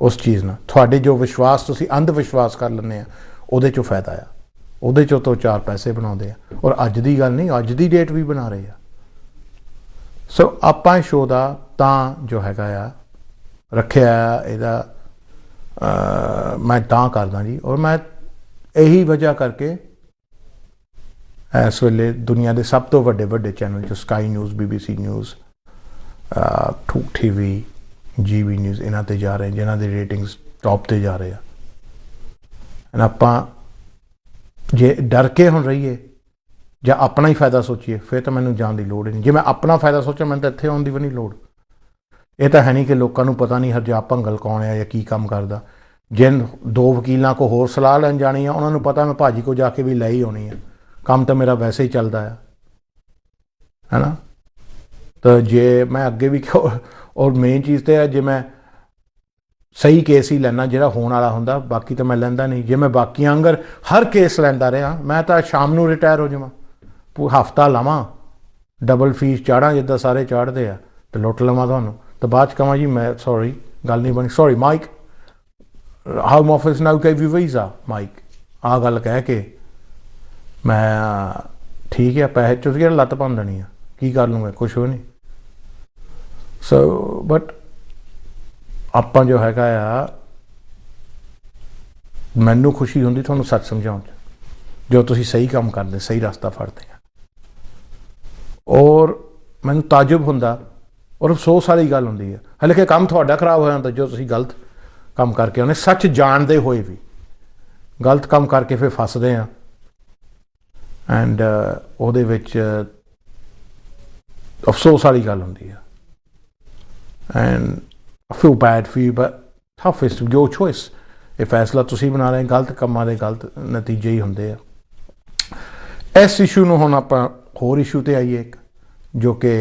उस चीज़ ਨਾਲ ਤੁਹਾਡੇ जो विश्वास ਤੁਸੀਂ अंध विश्वास कर ਲੈਂਦੇ ਆ, ਉਹਦੇ ਚੋਂ फायदा आ, ਉਹਦੇ ਚੋਂ तो 4 पैसे ਬਣਾਉਂਦੇ ਆ. ਔਰ ਅੱਜ ਦੀ ਗੱਲ ਨਹੀਂ, ਅੱਜ ਦੀ ਡੇਟ ਵੀ ਬਣਾ ਰਹੇ ਆ. ਸੋ ਆਪਾਂ ਸ਼ੋਅ ਦਾ ਤਾਂ ਜੋ ਹੈਗਾ ਆ ਰੱਖਿਆ ਇਹਦਾ ਮੈਂ ਤਾਂ ਕਰਦਾ ਜੀ. ਔਰ ਮੈਂ ਇਹੀ ਵਜ੍ਹਾ ਕਰਕੇ ਇਸ ਵੇਲੇ ਦੁਨੀਆ ਦੇ ਸਭ ਤੋਂ ਵੱਡੇ ਵੱਡੇ ਚੈਨਲ ਜੋ Sky News, BBC News, Talk TV, GB News, ਇਹਨਾਂ ਤੇ ਜਾ ਰਹੇ ਜਿਨ੍ਹਾਂ ਦੇ ਰੇਟਿੰਗਸ ਟੌਪ ਤੇ ਜਾ ਰਹੇ ਆ. ਆਪਾਂ ਜੇ ਡਰ ਕੇ ਹੁਣ ਰਹੀਏ ਜਾਂ ਆਪਣਾ ਹੀ ਫਾਇਦਾ ਸੋਚੀਏ, ਫਿਰ ਤਾਂ ਮੈਨੂੰ ਜਾਣ ਦੀ ਲੋੜ ਹੀ ਨਹੀਂ. ਜੇ ਮੈਂ ਆਪਣਾ ਫਾਇਦਾ ਸੋਚਾਂ, ਮੈਨੂੰ ਤਾਂ ਇੱਥੇ ਆਉਣ ਦੀ ਵੀ ਨਹੀਂ ਲੋੜ. ਇਹ ਤਾਂ ਹੈ ਨਹੀਂ ਕਿ ਲੋਕਾਂ ਨੂੰ ਪਤਾ ਨਹੀਂ ਹਰਜਾਪ ਭੰਗਲ ਕੌਣ ਹੈ ਜਾਂ ਕੀ ਕੰਮ ਕਰਦਾ. ਜਿਨ 2 ਵਕੀਲਾਂ ਕੋ ਹੋਰ ਸਲਾਹ ਲੈਣ ਜਾਣੀ ਆ, ਉਹਨਾਂ ਨੂੰ ਪਤਾ ਮੈਂ ਭਾਜੀ ਕੋ ਜਾ ਕੇ ਵੀ ਲੈ ਹੀ ਆਉਣੀ ਆ. ਕੰਮ ਤਾਂ ਮੇਰਾ ਵੈਸੇ ਹੀ ਚੱਲਦਾ ਆ, ਹੈ ਨਾ. ਤਾਂ ਜੇ ਮੈਂ ਅੱਗੇ ਵੀ ਔਰ ਮੇਨ ਚੀਜ਼ ਤਾਂ ਹੈ, ਜੇ ਮੈਂ ਸਹੀ ਕੇਸ ਹੀ ਲੈਣਾ ਜਿਹੜਾ ਹੋਣ ਵਾਲਾ ਹੁੰਦਾ, ਬਾਕੀ ਤਾਂ ਮੈਂ ਲੈਂਦਾ ਨਹੀਂ. ਜੇ ਮੈਂ ਬਾਕੀਆਂ ਅੰਗਰ ਹਰ ਕੇਸ ਲੈਂਦਾ ਰਿਹਾ, ਮੈਂ ਤਾਂ ਸ਼ਾਮ ਨੂੰ ਰਿਟਾਇਰ ਹੋ ਜਾਵਾਂ, ਹਫ਼ਤਾ ਲਾਵਾਂ, ਡਬਲ ਫੀਸ ਚਾੜਾਂ ਜਿੱਦਾਂ ਸਾਰੇ ਚਾੜਦੇ ਆ, ਤੇ ਲੁੱਟ ਲਵਾਂ ਤੁਹਾਨੂੰ, ਤੇ ਬਾਅਦ 'ਚ ਕਹਾਂ ਜੀ ਮੈਂ ਸੌਰੀ ਗੱਲ ਨਹੀਂ ਬਣੀ, sorry Mike, Home Office now give you visa Mike, ਆਹ ਗੱਲ ਕਹਿ ਕੇ ਮੈਂ ਠੀਕ ਹੈ ਪੈਸੇ ਚੁੱਕ ਕੇ ਲੱਤ ਭੰਨ ਦੇਣੀ ਆ, ਕੀ ਕਰ ਲੂੰਗਾ, ਕੁਛ ਹੋ ਨਹੀਂ. ਸੋ ਬਟ ਆਪਾਂ ਜੋ ਹੈਗਾ ਆ, ਮੈਨੂੰ ਖੁਸ਼ੀ ਹੁੰਦੀ ਤੁਹਾਨੂੰ ਸੱਚ ਸਮਝਾਉਣ 'ਚ, ਜੋ ਤੁਸੀਂ ਸਹੀ ਕੰਮ ਕਰਦੇ, ਸਹੀ ਰਸਤਾ ਫੜਦੇ ਆ. ਔਰ ਮੈਨੂੰ ਤਾਜੁਬ ਹੁੰਦਾ ਔਰ ਅਫਸੋਸ ਵਾਲੀ ਗੱਲ ਹੁੰਦੀ ਹੈ, ਹਾਲੇ ਕਿ ਕੰਮ ਤੁਹਾਡਾ ਖਰਾਬ ਹੋ ਜਾਂਦਾ ਜੋ ਤੁਸੀਂ ਗਲਤ ਕੰਮ ਕਰਕੇ ਆਉਂਦੇ, ਸੱਚ ਜਾਣਦੇ ਹੋਏ ਵੀ ਗਲਤ ਕੰਮ ਕਰਕੇ ਫਿਰ ਫਸਦੇ ਆ. ਐਂਡ ਉਹਦੇ ਵਿੱਚ ਅਫਸੋਸ ਵਾਲੀ ਗੱਲ ਹੁੰਦੀ ਆ. And I feel bad for you, but tough is your choice. ਇਹ ਫੈਸਲਾ ਤੁਸੀਂ ਬਣਾ ਰਹੇ, ਗਲਤ ਕੰਮਾਂ ਦੇ ਗਲਤ ਨਤੀਜੇ ਹੀ ਹੁੰਦੇ ਆ. ਇਸ ਇਸ਼ੂ ਨੂੰ ਹੁਣ ਆਪਾਂ ਹੋਰ ਇਸ਼ੂ ਤੇ ਆਈਏ, ਇੱਕ ਜੋ ਕਿ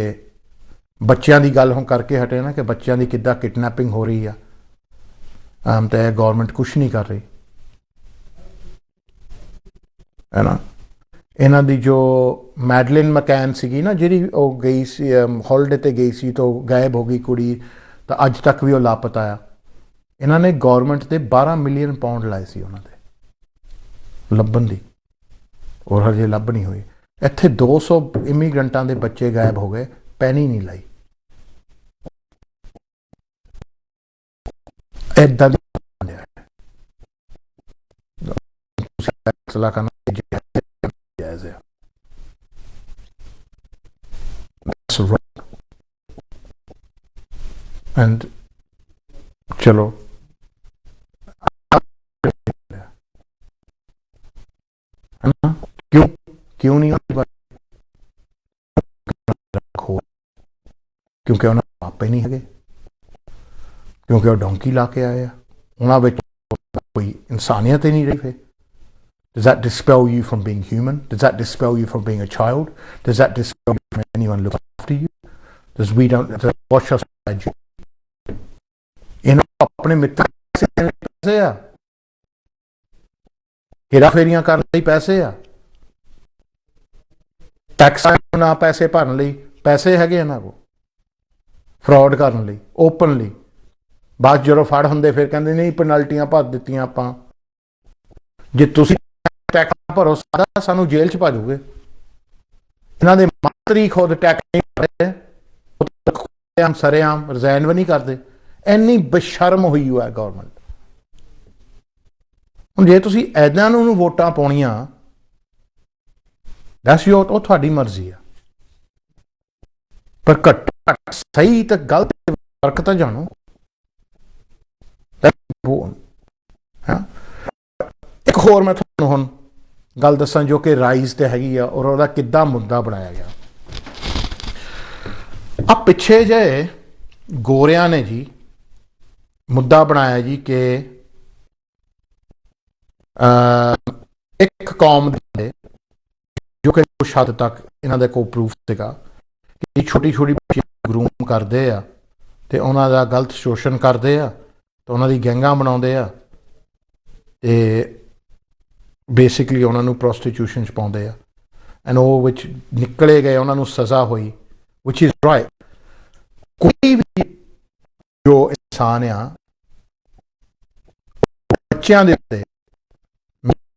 ਬੱਚਿਆਂ ਦੀ ਗੱਲ ਹੁਣ ਕਰਕੇ ਹਟੇ ਨਾ, ਕਿ ਬੱਚਿਆਂ ਦੀ ਕਿੱਦਾਂ ਕਿਡਨੈਪਿੰਗ ਹੋ ਰਹੀ ਆ, ਤੇ ਗੌਰਮੈਂਟ ਕੁਛ ਨਹੀਂ ਕਰ ਰਹੀ, ਹੈ ਨਾ. ਇਹਨਾਂ ਦੀ ਜੋ ਮੈਡਲਿਨ ਮਕੈਨ ਸੀਗੀ ਨਾ, ਜਿਹੜੀ ਉਹ ਗਈ ਸੀ ਹੌਲੀਡੇ ਤੇ ਗਈ ਸੀ, ਤਾਂ ਗਾਇਬ ਹੋ ਗਈ ਕੁੜੀ, ਤਾਂ ਅੱਜ ਤੱਕ ਵੀ ਉਹ ਲਾਪਤਾ ਆ. ਇਹਨਾਂ ਨੇ ਗੌਰਮੈਂਟ ਦੇ 12 ਮਿਲੀਅਨ ਪਾਉਂਡ ਲਾਏ ਸੀ ਉਹਨਾਂ ਦੇ ਲੱਭਣ ਦੀ, ਔਰ ਹਜੇ ਲੱਭ ਨਹੀਂ ਹੋਈ. ਇੱਥੇ 200 ਇਮੀਗ੍ਰੈਂਟਾਂ ਦੇ ਬੱਚੇ ਗਾਇਬ ਹੋ ਗਏ, ਪੈਨੀ ਨਹੀਂ ਲਾਈ. ਇੱਦਾਂ ਦੀ ਫੈਸਲਾ ਕਰਨਾ ਜਾਇਜ਼ ਹੈ. एंड चलो है ना, क्यों नहीं क्योंकि उन्होंने आपे नहीं है, क्योंकि वो डोंकी ला के आए, उन्होंने कोई इंसानियत ही नहीं रही. फिर does that dispel you from being human? Does that dispel you from being a child? Does that dispel you from anyone looking after you? Does we don't ਬਹੁਤ ਸ਼ਸਤਾ ਜੀ ਇਹਨਾਂ ਨੂੰ ਆਪਣੇ ਮਿੱਤਰ ਪੈਸੇ ਆ ਹੇਰਾ ਫੇਰੀਆਂ ਕਰਨ ਲਈ ਪੈਸੇ ਆ ਟੈਕਸਾਂ ਨਾ ਪੈਸੇ ਭਰਨ ਲਈ ਪੈਸੇ ਹੈਗੇ ਇਹਨਾਂ ਕੋਲ ਫਰਾਡ ਕਰਨ ਲਈ ਓਪਨਲੀ ਬਾਅਦ ਜਦੋਂ ਫੜ ਹੁੰਦੇ ਫਿਰ ਕਹਿੰਦੇ ਨਹੀਂ ਪੈਨਲਟੀਆਂ ਭਰ ਦਿੱਤੀਆਂ ਆਪਾਂ ਜੇ ਤੁਸੀਂ ਟੈਕਸ ਭਰੋ ਸਾਰਾ ਸਾਨੂੰ ਜੇਲ੍ਹ 'ਚ ਪਾ ਜੂਗੇ ਇਹਨਾਂ ਦੇ ਮੰਤਰੀ ਖੁਦ ਟੈਕਸ ਨਹੀਂ ਭਰਦੇ ਸਰੇਆਮ ਰਿਜ਼ਾਈਨ ਵੀ ਨਹੀਂ ਕਰਦੇ ਇੰਨੀ ਬੇਸ਼ਰਮ ਹੋਈ ਹੋਇਆ ਗੌਰਮੈਂਟ ਹੁਣ ਜੇ ਤੁਸੀਂ ਇੱਦਾਂ ਨੂੰ ਵੋਟਾਂ ਪਾਉਣੀਆਂ ਦੱਸ ਉਹ ਤੁਹਾਡੀ ਮਰਜ਼ੀ ਆ ਪਰ ਘੱਟ ਘੱਟ ਸਹੀ ਤੇ ਗਲਤ ਫਰਕ ਤਾਂ ਜਾਣੋ ਇੱਕ ਹੋਰ ਮੈਂ ਤੁਹਾਨੂੰ ਹੁਣ ਗੱਲ ਦੱਸਾਂ ਜੋ ਕਿ ਰਾਈਜ਼ ਤੇ ਹੈਗੀ ਆ ਔਰ ਉਹਦਾ ਕਿੱਦਾਂ ਮੁੱਦਾ ਬਣਾਇਆ ਗਿਆ ਆ ਪਿੱਛੇ ਜਿਹੇ ਗੋਰਿਆਂ ਨੇ ਜੀ ਮੁੱਦਾ ਬਣਾਇਆ ਜੀ ਕਿ ਇੱਕ ਕੌਮ ਦੇ ਜੋ ਕਿ ਕੁਛ ਹੱਦ ਤੱਕ ਇਹਨਾਂ ਦੇ ਕੋਲ ਪ੍ਰੂਫ ਸੀਗਾ ਕਿ ਛੋਟੀ ਛੋਟੀ ਬੱਚੀਆਂ ਗਰੂਮ ਕਰਦੇ ਆ ਤੇ ਉਹਨਾਂ ਦਾ ਗਲਤ ਸ਼ੋਸ਼ਣ ਕਰਦੇ ਆ ਤੇ ਉਹਨਾਂ ਦੀ ਗੈਂਗਾਂ ਬਣਾਉਂਦੇ ਆ ਤੇ ਬੇਸਿਕਲੀ ਉਹਨਾਂ ਨੂੰ ਪ੍ਰੋਸਟੀਟਿਊਸ਼ਨ 'ਚ ਪਾਉਂਦੇ ਆ ਐਂਡ ਉਹ ਵਿੱਚ ਨਿਕਲੇ ਗਏ ਉਹਨਾਂ ਨੂੰ ਸਜ਼ਾ ਹੋਈ ਵਿਚ ਇਜ਼ ਰਾਈਟ ਕੋਈ ਵੀ ਜੋ ਇਨਸਾਨ ਆ ਬੱਚਿਆਂ ਦੇ ਉੱਤੇ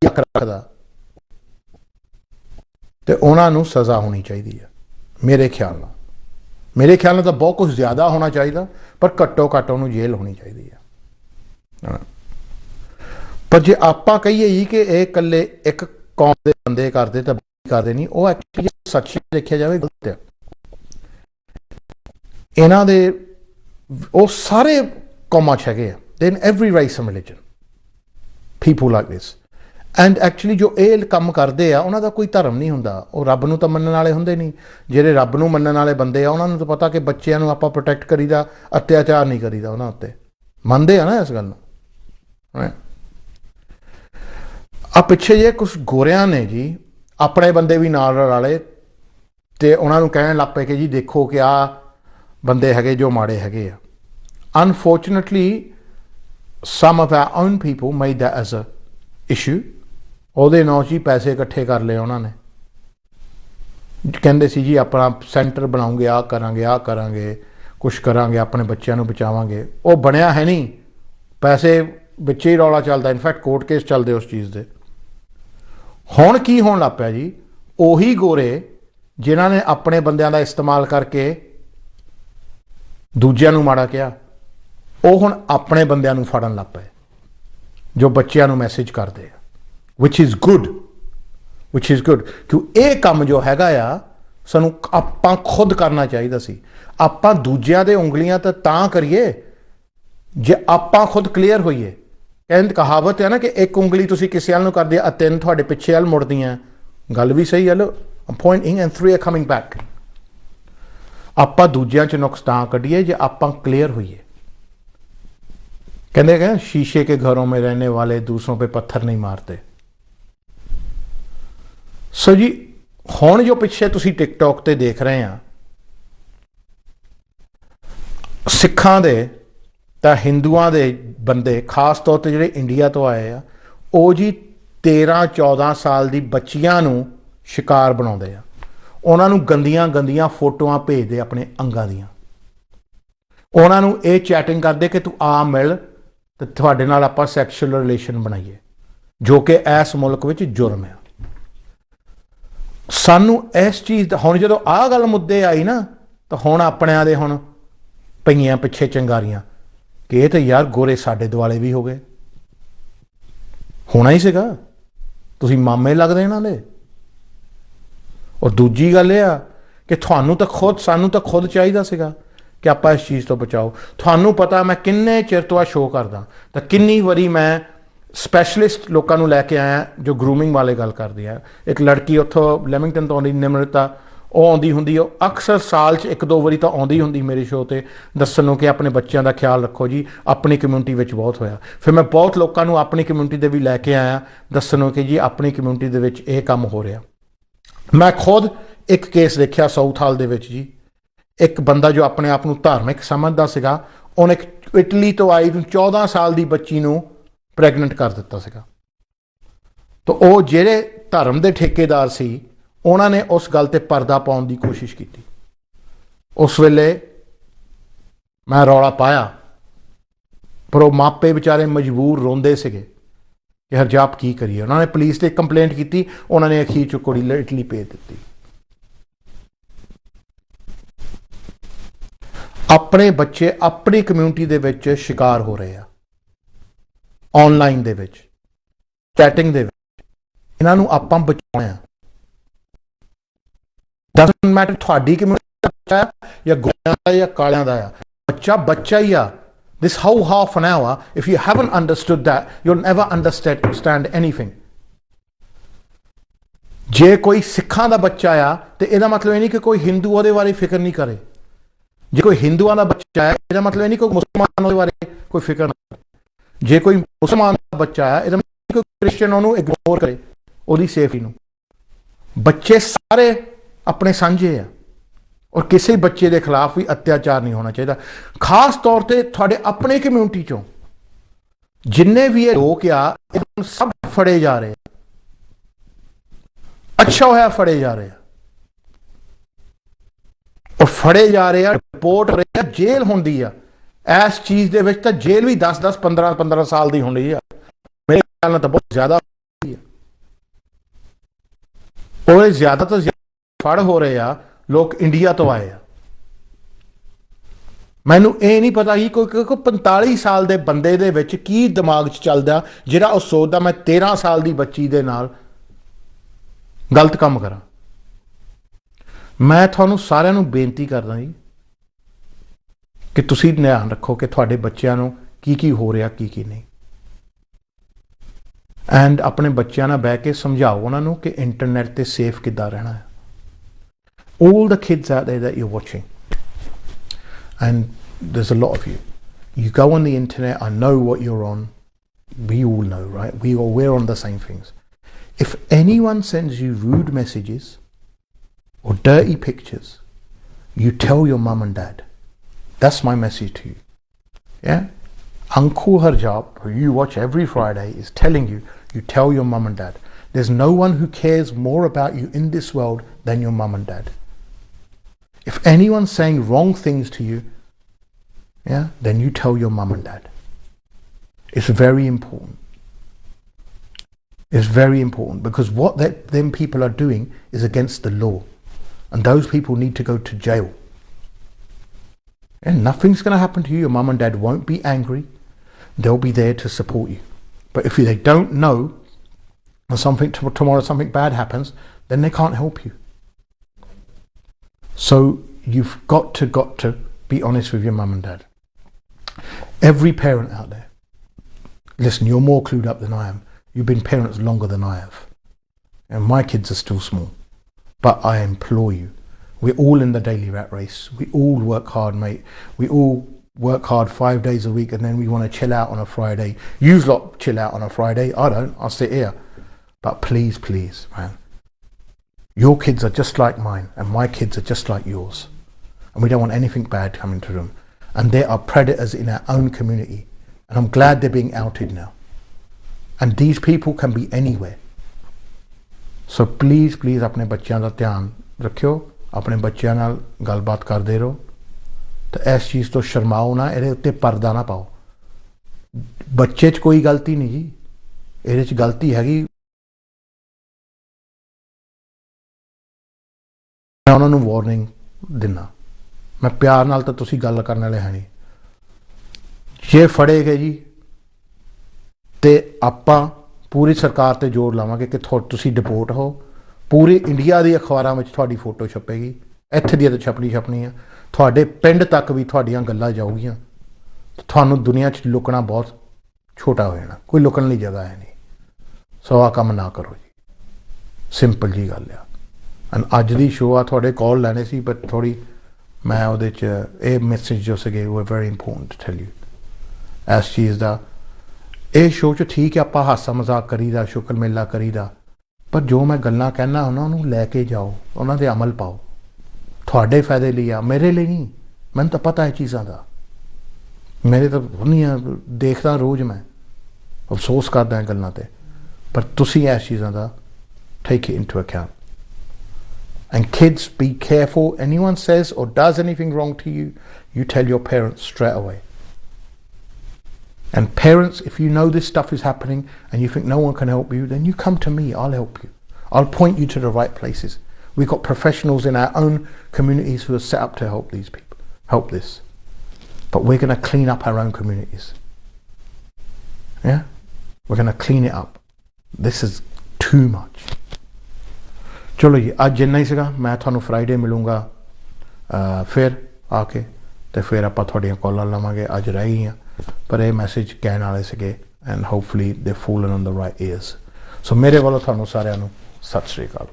ਹੱਕ ਰੱਖਦਾ ਤੇ ਉਹਨਾਂ ਨੂੰ ਸਜ਼ਾ ਹੋਣੀ ਚਾਹੀਦੀ ਆ ਮੇਰੇ ਖਿਆਲ ਨਾਲ ਤਾਂ ਬਹੁਤ ਕੁਝ ਜ਼ਿਆਦਾ ਹੋਣਾ ਚਾਹੀਦਾ ਪਰ ਘੱਟੋ ਘੱਟ ਉਹਨੂੰ ਜੇਲ੍ਹ ਹੋਣੀ ਚਾਹੀਦੀ ਆ ਪਰ ਜੇ ਆਪਾਂ ਕਹੀਏ ਜੀ ਕਿ ਇਹ ਇਕੱਲੇ ਇੱਕ ਕੌਮ ਦੇ ਬੰਦੇ ਕਰਦੇ ਤਾਂ ਕਰਦੇ ਨਹੀਂ ਉਹ ਐਕਚੁਅਲੀ ਸੱਚ ਦੇਖਿਆ ਜਾਵੇ ਗਲਤ ਆ ਇਹਨਾਂ ਦੇ ਉਹ ਸਾਰੇ ਕੌਮਾਂ 'ਚ ਹੈਗੇ ਆ ਇਨ every rice and religion people like this and actually ਜੋ ਇਹ ਕੰਮ ਕਰਦੇ ਆ ਉਹਨਾਂ ਦਾ ਕੋਈ ਧਰਮ ਨਹੀਂ ਹੁੰਦਾ ਉਹ ਰੱਬ ਨੂੰ ਤਾਂ ਮੰਨਣ ਵਾਲੇ ਹੁੰਦੇ ਨਹੀਂ ਜਿਹੜੇ ਰੱਬ ਨੂੰ ਮੰਨਣ ਵਾਲੇ ਬੰਦੇ ਆ ਉਹਨਾਂ ਨੂੰ ਤਾਂ ਪਤਾ ਕਿ ਬੱਚਿਆਂ ਨੂੰ ਆਪਾਂ ਪ੍ਰੋਟੈਕਟ ਕਰੀਦਾ ਅਤਿਆਚਾਰ ਨਹੀਂ ਕਰੀਦਾ ਉਹਨਾਂ ਉੱਤੇ ਮੰਨਦੇ ਆ ਨਾ ਇਸ ਗੱਲ ਨੂੰ ਆ ਪਿੱਛੇ ਜੇ ਕੁਛ ਗੋਰਿਆਂ ਨੇ ਜੀ ਆਪਣੇ ਬੰਦੇ ਵੀ ਨਾਲ ਰਲੇ ਤੇ ਉਹਨਾਂ ਨੂੰ ਕਹਿਣ ਲੱਗ ਪਏ ਕਿ ਜੀ ਦੇਖੋ ਕਿ ਆਹ ਬੰਦੇ ਹੈਗੇ ਜੋ ਮਾੜੇ ਹੈਗੇ ਆ unfortunately some of our own people made that as a issue ਉਹਦੇ ਨਾਲ ਜੀ ਪੈਸੇ ਇਕੱਠੇ ਕਰ ਲਏ ਉਹਨਾਂ ਨੇ ਕਹਿੰਦੇ ਸੀ ਜੀ ਆਪਣਾ ਸੈਂਟਰ ਬਣਾਉਂਗੇ ਆਹ ਕਰਾਂਗੇ ਕੁਛ ਕਰਾਂਗੇ ਆਪਣੇ ਬੱਚਿਆਂ ਨੂੰ ਬਚਾਵਾਂਗੇ ਉਹ ਬਣਿਆ ਹੈ ਨਹੀਂ ਪੈਸੇ ਵਿੱਚ ਹੀ ਰੌਲਾ ਚੱਲਦਾ ਇਨਫੈਕਟ ਕੋਰਟ ਕੇਸ ਚੱਲਦੇ ਉਸ ਚੀਜ਼ ਦੇ ਹੁਣ ਕੀ ਹੋਣ ਲੱਗ ਪਿਆ ਜੀ ਉਹੀ ਗੋਰੇ ਜਿਨ੍ਹਾਂ ਨੇ ਆਪਣੇ ਬੰਦਿਆਂ ਦਾ ਇਸਤੇਮਾਲ ਕਰਕੇ ਦੂਜਿਆਂ ਨੂੰ ਮਾੜਾ ਕਿਹਾ ਉਹ ਹੁਣ ਆਪਣੇ ਬੰਦਿਆਂ ਨੂੰ ਫੜਨ ਲੱਗ ਪਏ ਜੋ ਬੱਚਿਆਂ ਨੂੰ ਮੈਸੇਜ ਕਰਦੇ ਆ ਵਿਚ ਇਜ਼ ਗੁੱਡ ਕਿਉਂ ਇਹ ਕੰਮ ਜੋ ਹੈਗਾ ਆ ਸਾਨੂੰ ਆਪਾਂ ਖੁਦ ਕਰਨਾ ਚਾਹੀਦਾ ਸੀ ਆਪਾਂ ਦੂਜਿਆਂ ਦੇ ਉਂਗਲੀਆਂ ਤਾਂ ਕਰੀਏ ਜੇ ਆਪਾਂ ਖੁਦ ਕਲੀਅਰ ਹੋਈਏ ਕਹਿੰਦੇ ਕਹਾਵਤ ਹੈ ਨਾ ਕਿ ਇੱਕ ਉਂਗਲੀ ਤੁਸੀਂ ਕਿਸੇ ਵੱਲ ਨੂੰ ਕਰਦੇ ਆ ਤਿੰਨ ਤੁਹਾਡੇ ਪਿੱਛੇ ਵੱਲ ਮੁੜਦੀਆਂ ਗੱਲ ਵੀ ਸਹੀ ਹੈ ਲੋ ਪੁਆਇੰਟਿੰਗ ਐਂਡ 3 ਆਰ ਕਮਿੰਗ ਬੈਕ ਆਪਾਂ ਦੂਜਿਆਂ 'ਚ ਨੁਕਸ ਤਾਂ ਕੱਢੀਏ ਜੇ ਆਪਾਂ ਕਲੀਅਰ ਹੋਈਏ कहते हैं शीशे के घरों में रहने वाले दूसरों पे पत्थर नहीं मारते सो जी हुण जो पिछे तुसी टिकटॉक ते देख रहे हैं सिखां दे तां हिंदुआं दे बंदे खास तौर ते जिहड़े इंडिया तो आए आ ਉਹ जी 13-14 साल दी बच्चियां नूं शिकार बनाउंदे आ ਉਹਨਾਂ ਨੂੰ ਗੰਦੀਆਂ ਫੋਟੋਆਂ ਭੇਜਦੇ ਆਪਣੇ ਅੰਗਾਂ ਦੀਆਂ ਉਹਨਾਂ ਨੂੰ ਇਹ ਚੈਟਿੰਗ ਕਰਦੇ ਕਿ ਤੂੰ ਆ ਮਿਲ ਤੇ ਤੁਹਾਡੇ ਨਾਲ ਆਪਾਂ ਸੈਕਸ਼ੂਅਲ ਰਿਲੇਸ਼ਨ ਬਣਾਈਏ ਜੋ ਕਿ ਇਸ ਮੁਲਕ ਵਿੱਚ ਜੁਰਮ ਹੈ ਸਾਨੂੰ ਇਸ ਚੀਜ਼ ਦਾ ਹੁਣ ਜਦੋਂ ਆਹ ਗੱਲ ਮੁੱਦੇ ਆਈ ਨਾ ਤਾਂ ਹੁਣ ਆਪਣਿਆਂ ਦੇ ਹੁਣ ਪਈਆਂ ਪਿੱਛੇ ਚੰਗਾਰੀਆਂ ਕਿ ਇਹ ਤਾਂ ਯਾਰ ਗੋਰੇ ਸਾਡੇ ਦੁਆਲੇ ਵੀ ਹੋ ਗਏ ਹੋਣਾ ਹੀ ਸੀਗਾ ਤੁਸੀਂ ਮਾਮੇ ਲੱਗਦੇ ਇਹਨਾਂ ਦੇ ਔਰ ਦੂਜੀ ਗੱਲ ਇਹ ਆ ਕਿ ਤੁਹਾਨੂੰ ਤਾਂ ਸਾਨੂੰ ਤਾਂ ਖੁਦ ਚਾਹੀਦਾ ਸੀਗਾ ਕਿ ਆਪਾਂ ਇਸ ਚੀਜ਼ ਤੋਂ ਬਚਾਓ ਤੁਹਾਨੂੰ ਪਤਾ ਮੈਂ ਕਿੰਨੇ ਚਿਰ ਤੋਂ ਆ ਸ਼ੋਅ ਕਰਦਾ ਤਾਂ ਕਿੰਨੀ ਵਾਰੀ ਮੈਂ ਸਪੈਸ਼ਲਿਸਟ ਲੋਕਾਂ ਨੂੰ ਲੈ ਕੇ ਆਇਆ ਜੋ ਗਰੂਮਿੰਗ ਵਾਲੇ ਗੱਲ ਕਰਦੇ ਆ ਇੱਕ ਲੜਕੀ ਉੱਥੋਂ ਲੈਮਿੰਗਟਨ ਤੋਂ ਆਉਂਦੀ ਨਿਮਰਤਾ ਉਹ ਆਉਂਦੀ ਹੁੰਦੀ ਉਹ ਅਕਸਰ ਸਾਲ 'ਚ 1-2 ਵਾਰੀ ਤਾਂ ਆਉਂਦੀ ਹੁੰਦੀ ਮੇਰੇ ਸ਼ੋਅ 'ਤੇ ਦੱਸਣ ਨੂੰ ਕਿ ਆਪਣੇ ਬੱਚਿਆਂ ਦਾ ਖਿਆਲ ਰੱਖੋ ਜੀ ਆਪਣੀ ਕਮਿਊਨਿਟੀ ਵਿੱਚ ਬਹੁਤ ਹੋਇਆ ਫਿਰ ਮੈਂ ਬਹੁਤ ਲੋਕਾਂ ਨੂੰ ਆਪਣੀ ਕਮਿਊਨਿਟੀ ਦੇ ਵੀ ਲੈ ਕੇ ਆਇਆ ਦੱਸਣ ਨੂੰ ਕਿ ਜੀ ਆਪਣੀ ਕਮਿਊਨਿਟੀ ਦੇ ਵਿੱਚ ਇਹ ਕੰਮ ਹੋ ਰਿਹਾ ਮੈਂ ਖੁਦ ਇੱਕ ਕੇਸ ਦੇਖਿਆ ਸਾਊਥ ਹਾਲ ਦੇ ਵਿੱਚ ਜੀ ਇੱਕ ਬੰਦਾ ਜੋ ਆਪਣੇ ਆਪ ਨੂੰ ਧਾਰਮਿਕ ਸਮਝਦਾ ਸੀਗਾ, ਉਹਨੇ ਇਟਲੀ ਤੋਂ ਆਈ 14 ਸਾਲ ਦੀ ਬੱਚੀ ਨੂੰ ਪ੍ਰੈਗਨੈਂਟ ਕਰ ਦਿੱਤਾ ਸੀਗਾ। ਤਾਂ ਉਹ ਜਿਹੜੇ ਧਰਮ ਦੇ ਠੇਕੇਦਾਰ ਸੀ, ਉਹਨਾਂ ਨੇ ਉਸ ਗੱਲ ਤੇ ਪਰਦਾ ਪਾਉਣ ਦੀ ਕੋਸ਼ਿਸ਼ ਕੀਤੀ। ਉਸ ਵੇਲੇ ਮੈਂ ਰੌਲਾ ਪਾਇਆ, ਪਰ ਉਹ ਮਾਪੇ ਵਿਚਾਰੇ ਮਜਬੂਰ ਰੋਂਦੇ ਸੀਗੇ ਕਿ ਹਰਜਾਪ ਕੀ ਕਰੀਏ। ਉਹਨਾਂ ਨੇ ਪੁਲਿਸ ਤੇ ਕੰਪਲੇਂਟ ਕੀਤੀ, ਉਹਨਾਂ ਨੇ ਅਖੀਰ 'ਚ ਕੁੜੀ ਇਟਲੀ ਭੇਜ ਦਿੱਤੀ। ਆਪਣੇ ਬੱਚੇ ਆਪਣੀ ਕਮਿਊਨਿਟੀ ਦੇ ਵਿੱਚ ਸ਼ਿਕਾਰ ਹੋ ਰਹੇ ਆ, ਆਨਲਾਈਨ ਦੇ ਵਿੱਚ, ਚੈਟਿੰਗ ਦੇ ਵਿੱਚ। ਇਹਨਾਂ ਨੂੰ ਆਪਾਂ ਬਚਾਉਣਾ ਆ। ਡਸਨਟ ਮੈਟਰ ਤੁਹਾਡੀ ਕਮਿਊਨਿਟੀ ਦਾ ਬੱਚਾ ਜਾਂ ਗੋਰਿਆਂ ਦਾ ਜਾਂ ਕਾਲਿਆਂ ਦਾ ਆ, ਬੱਚਾ ਬੱਚਾ ਹੀ ਆ। This whole half an hour, if you haven't understood that, you'll never understand anything. ਜੇ ਕੋਈ ਸਿੱਖਾਂ ਦਾ ਬੱਚਾ ਆ ਤੇ ਇਹਦਾ ਮਤਲਬ ਇਹ ਨਹੀਂ ਕਿ ਕੋਈ ਹਿੰਦੂ ਉਹਦੇ ਬਾਰੇ ਫਿਕਰ ਨਹੀਂ ਕਰੇ। ਜੇ ਕੋਈ ਹਿੰਦੂਆਂ ਦਾ ਬੱਚਾ ਹੈ, ਇਹਦਾ ਮਤਲਬ ਇਹ ਨਹੀਂ ਕੋਈ ਮੁਸਲਮਾਨ ਉਹਦੇ ਬਾਰੇ ਕੋਈ ਫਿਕਰ ਨਾ ਕਰੇ। ਜੇ ਕੋਈ ਮੁਸਲਮਾਨ ਦਾ ਬੱਚਾ ਹੈ, ਇਹਦਾ ਮਤਲਬ ਕੋਈ ਕ੍ਰਿਸਚੀਅਨ ਉਹਨੂੰ ਇਗਨੋਰ ਕਰੇ, ਉਹਦੀ ਸੇਫਟੀ ਨੂੰ। ਬੱਚੇ ਸਾਰੇ ਆਪਣੇ ਸਾਂਝੇ ਆ, ਔਰ ਕਿਸੇ ਬੱਚੇ ਦੇ ਖਿਲਾਫ ਵੀ ਅਤਿਆਚਾਰ ਨਹੀਂ ਹੋਣਾ ਚਾਹੀਦਾ। ਖਾਸ ਤੌਰ ਤੇ ਤੁਹਾਡੇ ਆਪਣੇ ਕਮਿਊਨਿਟੀ ਚੋਂ ਜਿੰਨੇ ਵੀ ਇਹ ਲੋਕ ਆ, ਇਹ ਸਭ ਫੜੇ ਜਾ ਰਹੇ ਆ। ਅੱਛਾ ਹੋਇਆ ਫੜੇ ਜਾ ਰਹੇ ਆ, ਔਰ ਫੜੇ ਜਾ ਰਹੇ ਆ, ਰਿਪੋਰਟ ਹੋ ਰਹੀ ਆ, ਜੇਲ੍ਹ ਹੁੰਦੀ ਆ। ਇਸ ਚੀਜ਼ ਦੇ ਵਿੱਚ ਤਾਂ ਜੇਲ੍ਹ ਵੀ 10-10, 15-15 ਸਾਲ ਦੀ ਹੁੰਦੀ ਆ। ਮੇਰੇ ਖਿਆਲ ਨਾਲ ਤਾਂ ਬਹੁਤ ਜ਼ਿਆਦਾ ਹੁੰਦੀ ਆ। ਉਹ ਜ਼ਿਆਦਾ ਤੋਂ ਜ਼ਿਆਦਾ ਫੜ ਹੋ ਰਹੇ ਆ ਲੋਕ ਇੰਡੀਆ ਤੋਂ ਆਏ ਆ। ਮੈਨੂੰ ਇਹ ਨਹੀਂ ਪਤਾ ਕਿ ਕੋਈ 45 ਸਾਲ ਦੇ ਬੰਦੇ ਦੇ ਵਿੱਚ ਕੀ ਦਿਮਾਗ 'ਚ ਚੱਲਦਾ, ਜਿਹੜਾ ਉਹ ਸੋਚਦਾ ਮੈਂ 13 ਸਾਲ ਦੀ ਬੱਚੀ ਦੇ ਨਾਲ ਗਲਤ ਕੰਮ ਕਰਾਂ। ਮੈਂ ਤੁਹਾਨੂੰ ਸਾਰਿਆਂ ਨੂੰ ਬੇਨਤੀ ਕਰਦਾ ਜੀ ਕਿ ਤੁਸੀਂ ਧਿਆਨ ਰੱਖੋ ਕਿ ਤੁਹਾਡੇ ਬੱਚਿਆਂ ਨੂੰ ਕੀ ਕੀ ਹੋ ਰਿਹਾ, ਕੀ ਕੀ ਨਹੀਂ। ਐਂਡ ਆਪਣੇ ਬੱਚਿਆਂ ਨਾਲ ਬਹਿ ਕੇ ਸਮਝਾਓ ਉਹਨਾਂ ਨੂੰ ਕਿ ਇੰਟਰਨੈਟ ਤੇ ਸੇਫ ਕਿੱਦਾਂ ਰਹਿਣਾ ਹੈ। All the kids out there that you're watching, and there's a lot of you, you go on the internet, I know what you're on, we all know, right? We're on the same things. If anyone sends you rude messages or dirty pictures, you tell your mum and dad. That's my message to you. Yeah? Uncle Harjap, who you watch every Friday, is telling you, you tell your mum and dad. There's no one who cares more about you in this world than your mum and dad. If anyone's saying wrong things to you, yeah, then you tell your mum and dad. It's very important. It's very important because what them people are doing is against the law, and those people need to go to jail. And nothing's going to happen to you. Your mum and dad won't be angry. They'll be there to support you. But if they don't know, and tomorrow something bad happens, then they can't help you. So you've got to be honest with your mum and dad. Every parent out there, listen, you're more clued up than I am. You've been parents longer than I have. And my kids are still small. But I implore you, we're all in the daily rat race. We all work hard, mate. We all work hard 5 days a week and then we want to chill out on a Friday. You lot chill out on a Friday. I don't. I sit here. But please, please, man. Your kids are just like mine and my kids are just like yours. And we don't want anything bad coming to them. And there are predators in our own community. And I'm glad they're being outed now. And these people can be anywhere. So please, please, अपने बच्चों का ध्यान रखियो, अपने बच्चों नाल गलबात करदे रहो, तो इस चीज़ तो शर्माओ ना, ਇਹਦੇ ਉੱਤੇ पर्दा ना पाओ। बच्चे 'ਚ कोई गलती नहीं जी, ਇਹਦੇ 'ਚ गलती हैगी मैं उन्होंने वार्निंग दिना। मैं प्यार नाल तो तुसी गल करने वाले है नहीं। जे फड़े गए जी तो आपां पूरी सरकार ते जोर लावांगे कि तुसी डिपोर्ट हो। पूरी इंडिया दी अखबारां विच तुहाडी फोटो छपेगी, इत्थे दी तो छपनी है, तुहाडे पिंड तक भी तुहाडीआं गल्लां जाऊगियां। तुहानूं दुनिया च लुकना बहुत छोटा हो जाना, कोई लुकण लई जगह है नहीं। सो आ काम ना करो जी, सिंपल जी गल आ। एंड अज दी शो आ थोड़े कॉल लैने सी, बट थोड़ी मैं उहदे च ये मैसेज जो सके वो very important to tell you. इस चीज़ का ये शो च ठीक है, आपां हासा मजाक करीदा, शुक्र मेला करीदा, पर जो मैं गल्लां कहना उन्होंने लैके जाओ, उन्होंने अमल पाओ। ਤੁਹਾਡੇ ਫਾਇਦੇ ਲਈ ਆ, ਮੇਰੇ ਲਈ ਨਹੀਂ। ਮੈਨੂੰ ਤਾਂ ਪਤਾ ਹੈ ਚੀਜ਼ਾਂ ਦਾ, ਮੇਰੇ ਤਾਂ ਹੁੰਦੀਆਂ ਦੇਖਦਾ ਰੋਜ਼, ਮੈਂ ਅਫਸੋਸ ਕਰਦਾ ਗੱਲਾਂ ਤੇ, ਪਰ ਤੁਸੀਂ ਇਸ ਚੀਜ਼ਾਂ ਦਾ take it into account. And kids, be careful. Anyone says or does anything wrong to you, you tell your parents straight away. And parents, if you know this stuff is happening and you think no one can help you, then you come to me, I'll help you. I'll point you to the right places. We've got professionals in our own communities who are set up to help these people, help this. But we're going to clean up our own communities. Yeah? We're going to clean it up. This is too much. ਚਲੋ ਜੀ, ਅੱਜ ਇੰਨਾ ਹੀ ਸੀਗਾ। ਮੈਂ ਤੁਹਾਨੂੰ Friday ਮਿਲੂੰਗਾ ਫਿਰ ਆ ਕੇ, ਅਤੇ ਫਿਰ ਆਪਾਂ ਤੁਹਾਡੀਆਂ ਕਾਲਾਂ ਲਵਾਂਗੇ। ਅੱਜ ਰਹਿ ਗਈਆਂ, ਪਰ ਇਹ ਮੈਸੇਜ ਕਹਿਣ ਵਾਲੇ ਸੀਗੇ, ਐਂਡ ਹੋਪਫੁਲੀ ਦੇ Phoolan on the right years. ਸੋ ਮੇਰੇ ਵੱਲੋਂ ਤੁਹਾਨੂੰ ਸਾਰਿਆਂ ਨੂੰ ਸਤਿ ਸ਼੍ਰੀ ਅਕਾਲ।